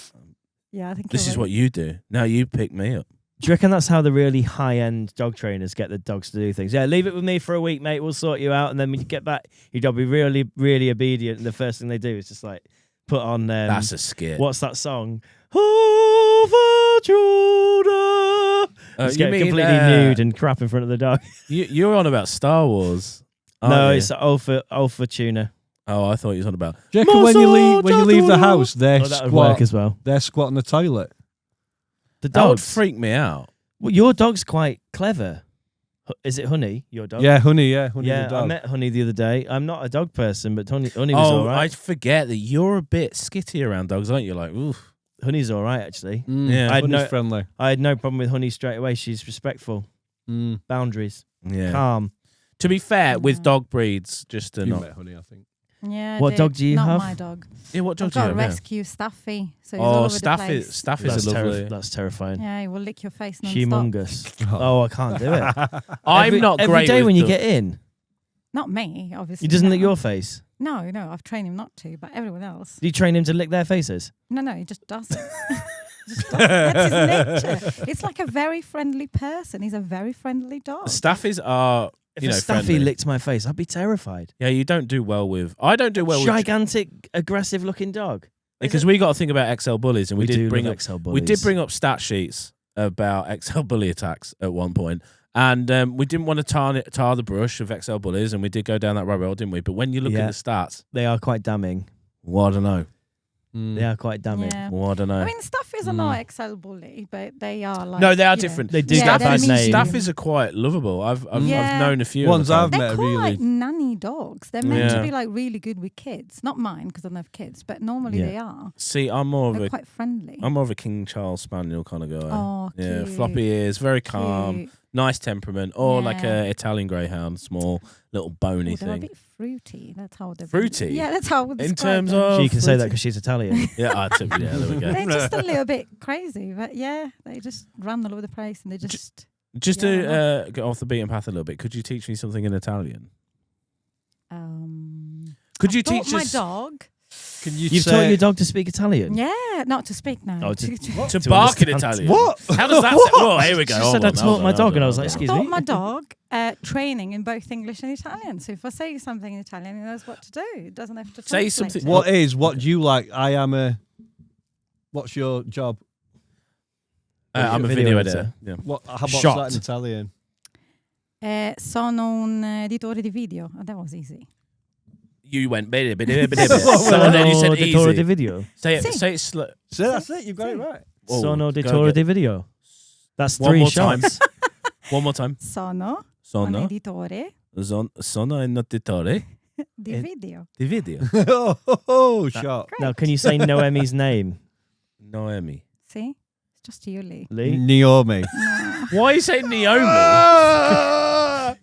Yeah, I think "This is what you do. Now you pick me up." Do you reckon that's how the really high-end dog trainers get the dogs to do things? Yeah, leave it with me for a week, mate. We'll sort you out. And then when you get back, your dog will be really, really obedient. And the first thing they do is just like put on... That's a skit. What's that song? Oh, Just get completely nude and crap in front of the dog. You're on about Star Wars. No, you? it's Alpha Tuna. Oh, I thought you was on about. Do you reckon when you leave the house, That would work as well. they're squat on the toilet? The That would dogs. freak me out. Well, your dog's quite clever. Is it Honey, your dog? Yeah, Honey. Yeah, Honey. Yeah, the dog. I met Honey the other day. I'm not a dog person, but Honey was Oh, all right. I forget that you're a bit skitty around dogs, aren't you? Like, oof. Honey's all right, actually. Yeah. Honey's friendly. I had no problem with Honey straight away. She's respectful. Boundaries. Yeah. Calm. To be fair, with dog breeds, just to You not. met Honey, I think. Yeah. What dog do you Not have? my dog. Yeah, what dog I've do you got a have? Yeah. rescue Staffy. So he's all Oh, over the place. Staff is a lovely. That's terrifying. Yeah, he will lick your face non-stop. Humongous. Oh, I can't do it. I'm not great Every day with when you dog- get in, Not me, obviously. he doesn't lick no. your face. No, I've trained him not to, but everyone else. Do you train him to lick their faces? No, he just doesn't. Just doesn't. That's his nature. It's like a very friendly person. He's a very friendly dog. Staffies are, If you a know, Staffy friendly. licked my face, I'd be terrified. Yeah, you don't do well with. I don't do well with. Gigantic, aggressive-looking dog. Because we got to think about XL bullies, and we did do bring love up XL we did bullies. bring up stat sheets about XL bully attacks at one point, and we didn't want to tar the brush of XL bullies, and we did go down that rabbit hole, didn't we? But when you look Yeah. at the stats, They are quite damning. well, I don't know. They are quite damning. Yeah. Well, I don't know. I mean, Staffies are not XL bully, but they are like. no, they are you know, different. They do Yeah, get a they're bad mean. name. Staffies are quite lovable. I've Yeah. known a few. Ones of I've them. met They're are quite really. nanny dogs. They're meant Yeah. to be like really good with kids. Not mine because I don't have kids, but normally Yeah. they are. See, I'm more of They're a quite friendly. I'm more of a King Charles Spaniel kind of guy. Oh, yeah, cute. floppy ears, very calm, Cute. nice temperament, or like Yeah. a Italian greyhound, small little bony Ooh, they're a thing. bit fruity. That's how they're Fruity? Yeah, that's how I would In describe terms them. of She can say that fruity. because she's Italian. Yeah, yeah, there we go. They're just a little bit crazy, but yeah, they just run all over the place and they just. Just Yeah. to get off the beaten path a little bit, could you teach me something in Italian? Could you I've taught teach my us dog? Can you You've taught your dog to speak Italian? Yeah, not to speak now. Oh, to to bark in understand. Italian? What? How does that? Oh, here we go. She Hold said I on, taught hold my on, dog, hold and I on, was like, hold on. excuse taught me. my dog training in both English and Italian. So if I say something in Italian, he knows what to do. It doesn't have to Say translate something- it. What do you like? I am a. What's your job? I'm a Video video editor. editor. Yeah. What? How about Shot. that in Italian? Sono un editore di video. Oh, that was easy. You went bidi, bidi, bidi, bidi. And then you said Sono di easy. video. Say it. Sì. Say it slow. So that's it. You got it right. Oh, Sono go ditore again. di video. That's One three more time. shots. One more time. Sono un Sono. editore Sono un editore di video. di video. Oh, shot. Now, can you say Noemi's name, Noemi. See? It's just you, Lee. Lee? Naomi. Why are you saying Naomi?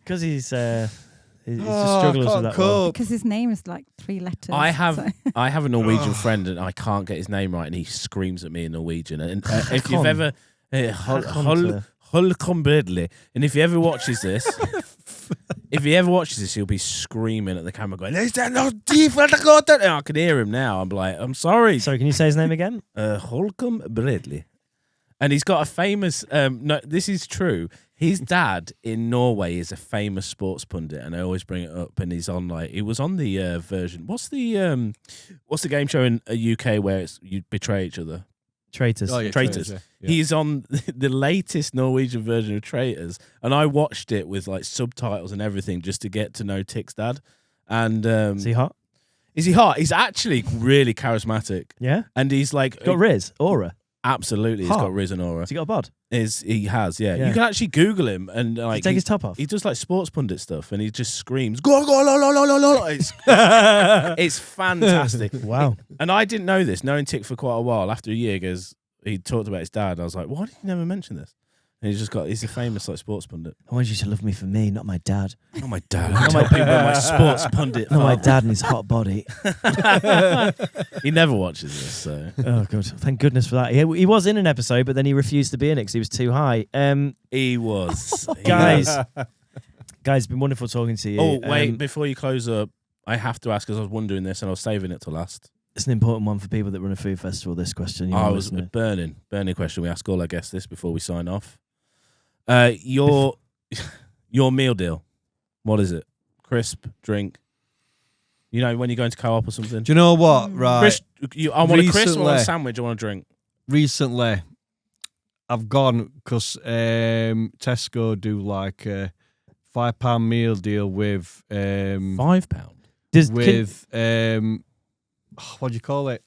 Because he just struggles with that one. Because his name is like 3 letters. I have so- I have a Norwegian friend and I can't get his name right and he screams at me in Norwegian. And if you've Hakon. ever Holcomb Bridley, and if he ever watches this, he'll be screaming at the camera, going, "Is that not different?" And I can hear him now. I'm like, I'm sorry, Sorry, can you say his name again? Holcomb Bridley. And he's got a famous. No, this is true. His dad in Norway is a famous sports pundit, and I always bring it up. And he's on he was on the version. What's the game show in UK where it's you betray each other? Traitors. Oh, yeah, Traitors. yeah. He's on the latest Norwegian version of Traitors, and I watched it with like subtitles and everything just to get to know Tick's dad. And Is he hot? is he hot? He's actually really charismatic, Yeah? and he's like Got Riz? Aura? absolutely. Hot. He's got risen aura. Has he got a bod? He has, yeah. Yeah. You can actually Google him and Does he like take his top off? he does like sports pundit stuff, and he just screams go go lo lo lo lo lo. It's fantastic. Wow. And I didn't know this, knowing Tick for quite a while. After a year, he talked about his dad. I was like, why did you never mention this? And he's a famous like sports pundit. I want you to love me for me, not my dad. Not my dad. I tell people my sports pundit. Not my father. dad and his hot body. He never watches this, so Oh, God. Thank goodness for that. He was in an episode, but then he refused to be in it because he was too high. he was. Guys, it's been wonderful talking to you. Oh wait, before you close up, I have to ask because I was wondering this and I was saving it to last. It's an important one for people that run a food festival, this question. You know, I was isn't it? burning question. We ask all our guests this before we sign off. Your meal deal, what is it? Crisp, drink. You know when you go into co-op or something. Do you know what? Right. Crisp, I want a crisp, I want a Recently- sandwich, I want a drink. Recently, I've gone because Tesco do like a £5 meal deal with £5. with what do you call it?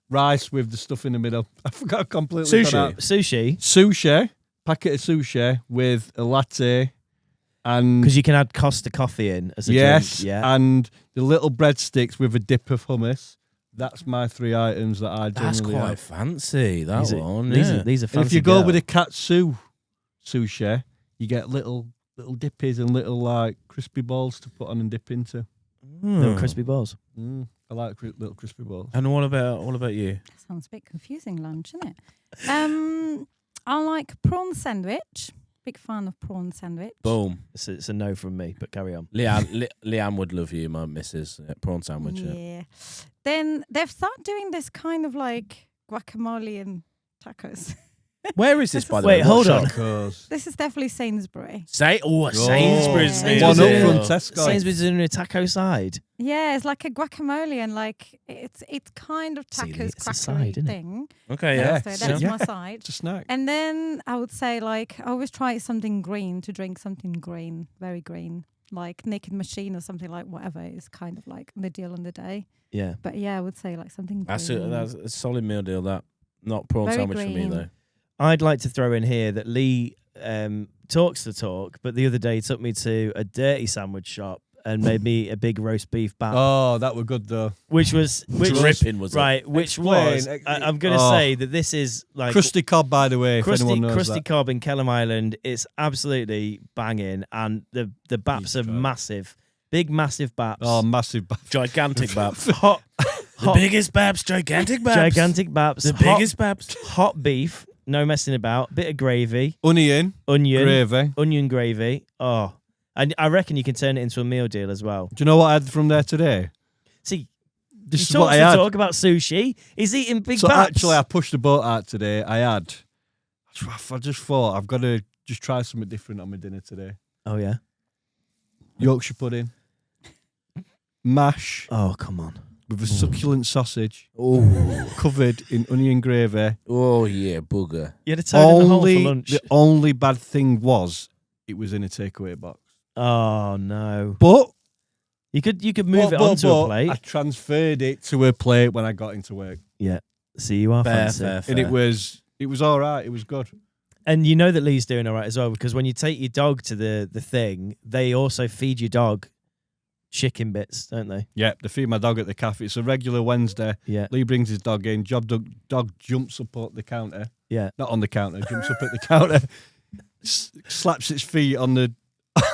Rice with the stuff in the middle. I forgot completely. Sushi. Sushi. Sushi, packet of sushi with a latte, And because you can add Costa coffee in as a yes, drink. Yeah, and the little breadsticks with a dip of hummus. That's my 3 items that I That's generally quite have. fancy. That These are- one. These yeah. are fancy. And if you go with a girl. katsu sushi, you get little dippies and little like crispy balls to put on and dip into. Little crispy balls. I like little crispy balls. And what about you? That sounds a bit confusing, lunch, isn't it? I like prawn sandwich. Big fan of prawn sandwich. Boom. It's a no from me, but carry on. Leanne would love you, my missus. Prawn sandwich. Yeah. Then they've started doing this kind of like guacamole and tacos. Where is this, by the Wait, way? hold What on. shop? Because This is definitely Sainsbury. Sainsbury's. Yeah. one Sainsbury's up is from it? Tesco. Sainsbury's doing a taco side. Yeah, it's like a guacamole and like it's kind of See, tacos it's a crackery side, isn't it? thing. Okay, yeah. So that's Yeah. my side. It's a snack. And then I would say like I always try something green to drink something green, very green, like Naked Machine or something like whatever is kind of like the deal on the day. Yeah. But yeah, I would say like something That's green. a solid meal deal. That not prawn Very sandwich for me green. though. I'd like to throw in here that Lee talks the talk, but the other day he took me to a dirty sandwich shop and made me a big roast beef bat, Oh, that were good though. which was Dripping, was it? right. Which Explain, was I'm going to oh. say that this is like Crusty cob, by the way, if anyone knows crusty that. cob in Kellam Island. It's absolutely banging, and the baps are try it. massive, big massive baps. Oh, massive. Gigantic baps. hot, The biggest baps, gigantic baps. gigantic baps. The hot, biggest baps. hot beef, no messing about. Bit of gravy, Onion, onion, gravy. onion gravy. Oh, and I reckon you can turn it into a meal deal as well. Do you know what I had from there today? See, This he is what talks I the had. talk about sushi. He's eating big So baps. actually, I pushed the boat out today. I just thought I've got to just try something different on my dinner today. Oh yeah. Yorkshire pudding, mash Oh come on. with a succulent sausage Oh, covered in onion gravy. oh yeah, booger. You had a toad in the hole for Only lunch. the only bad thing was it was in a takeaway box. Oh no. But You could move it onto a plate. I transferred it to a plate when I got into work, Yeah. See, you are Fair, fancy. fair, fair. and it was all right. It was good. And you know that Lee's doing all right as well, because when you take your dog to the thing, they also feed your dog chicken bits, don't they? Yeah, they feed my dog at the cafe. It's a regular Wednesday. Yeah. Lee brings his dog in. Dog jumps up at the counter. Yeah. Not on the counter. Jumps up at the counter. Slaps its feet on the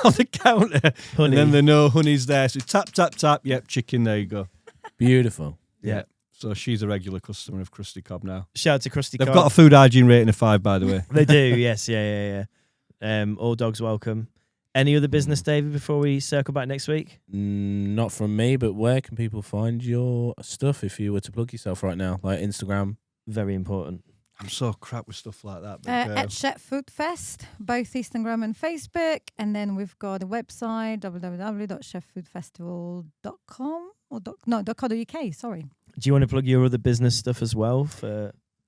on the counter. Honey. And then the no honey's there. So tap, tap, tap. Yep, chicken. There you go. Beautiful. Yeah. So she's a regular customer of Krusty Cobb now. Shout out to Krusty They've Cobb. got a food hygiene rating of 5, by the way. They do, yes, yeah. All dogs welcome. Any other business, David, before we circle back next week? Not from me, but where can people find your stuff if you were to plug yourself right now? Like Instagram? Very important. I'm so crap with stuff like that. At Sheffield Food Fest, both Instagram and Facebook. And then we've got a website, www.sheffieldfoodfestival.com or .co.uk, sorry. Do you want to plug your other business stuff as well?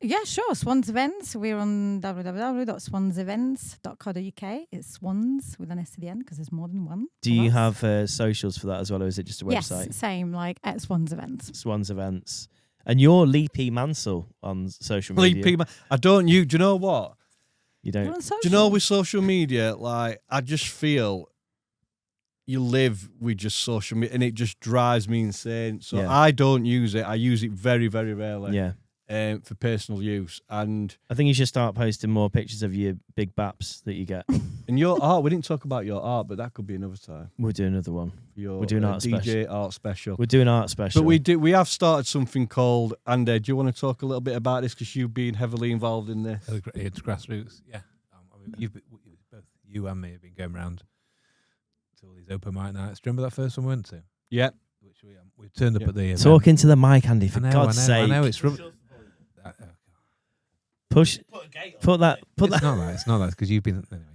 Yeah, sure. Swans Events. We're on www.swansevents.co.uk. It's Swans with an S at the end because there's more than one. Do you have socials for that as well, or is it just a Yes, website? same, like at Swans Events. Swans Events. And you're Lee P. Mansell on social Lee media. P. I don't. Do you know what? You You're don't. on social. Do you know with social media, like I just feel you live with just social media, and it just drives me insane. So Yeah. I don't use it. I use it very, very rarely. Yeah. For personal use. And I think you should start posting more pictures of your big baps that you get. your art, we didn't talk about your art, but that could be another time. We'll do another one. Your We're doing art DJ art special. We're doing art special. But we have started something called Andy. Do you want to talk a little bit about this because you've been heavily involved in this? It's grassroots, yeah. I mean, both you and me have been going around to all these open mic nights. Do you remember that first one we went to? Yeah. Which we turned up Yeah. at the event. Talk into the mic, Andy, for I know, God's sake. I know it's Push. Put that. It's not that because you've been anyway.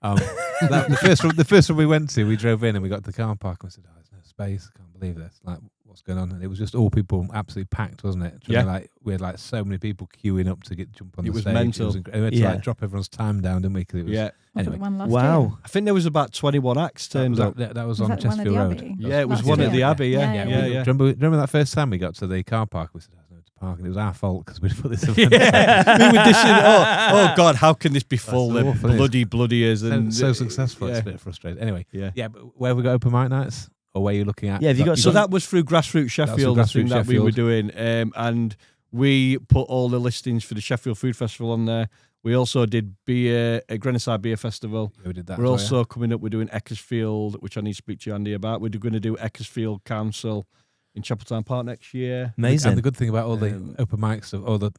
The first one we went to, we drove in and we got to the car park and we said, "Oh, there's no space. I can't believe this. Like, what's going on?" And it was just all people, absolutely packed, wasn't it? Yeah. Like we had like so many people queuing up to jump on It the was stage. mental. We had to like drop everyone's time down, didn't we? 'Cause it was, Yeah. Anyway, One last Wow. year. I think there was about 21 acts turned up. that was Was on that one at Chesterfield the Road. Abbey? Yeah, it was Last one at year. the Abbey. Yeah, Yeah, yeah, we- yeah. Remember that first time we got to the car park? We said, "Oh, there's no park, and it was our fault because we put this event. We were dishing, oh God, how can this be full? That's The awful, isn't it? bloody is. And so successful, it's a bit frustrating. Anyway, yeah, but where have we got open mic nights? Or where are you looking at? Yeah, have you got So that was through Grassroots Sheffield, I think that we were doing. And we put all the listings for the Sheffield Food Festival on there. We also did beer, a Grenoside Beer Festival. Yeah, we did that. We're also coming up, we're doing Eckersfield, which I need to speak to Andy about. We're going to do Eckersfield Council in Chapeltown Park next year. Amazing. And the good thing about all the open mics stuff, all the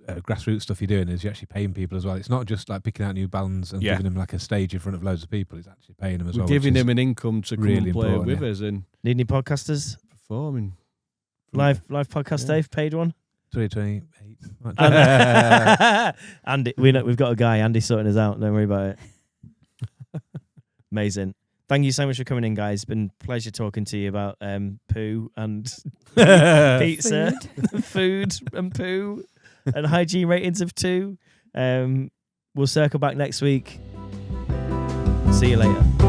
grassroots stuff you're doing is you're actually paying people as well. It's not just like picking out new bands and giving them like a stage in front of loads of people. It's actually paying them as well. We're giving them an income to come really and play with us and need any podcasters performing. Live podcast, Dave, paid one. 2028. Andy, we've got a guy. Andy's sorting us out. Don't worry about it. Amazing. Thank you so much for coming in, guys. It's been a pleasure talking to you about poo and pizza, food and poo, and hygiene ratings of 2. We'll circle back next week. See you later.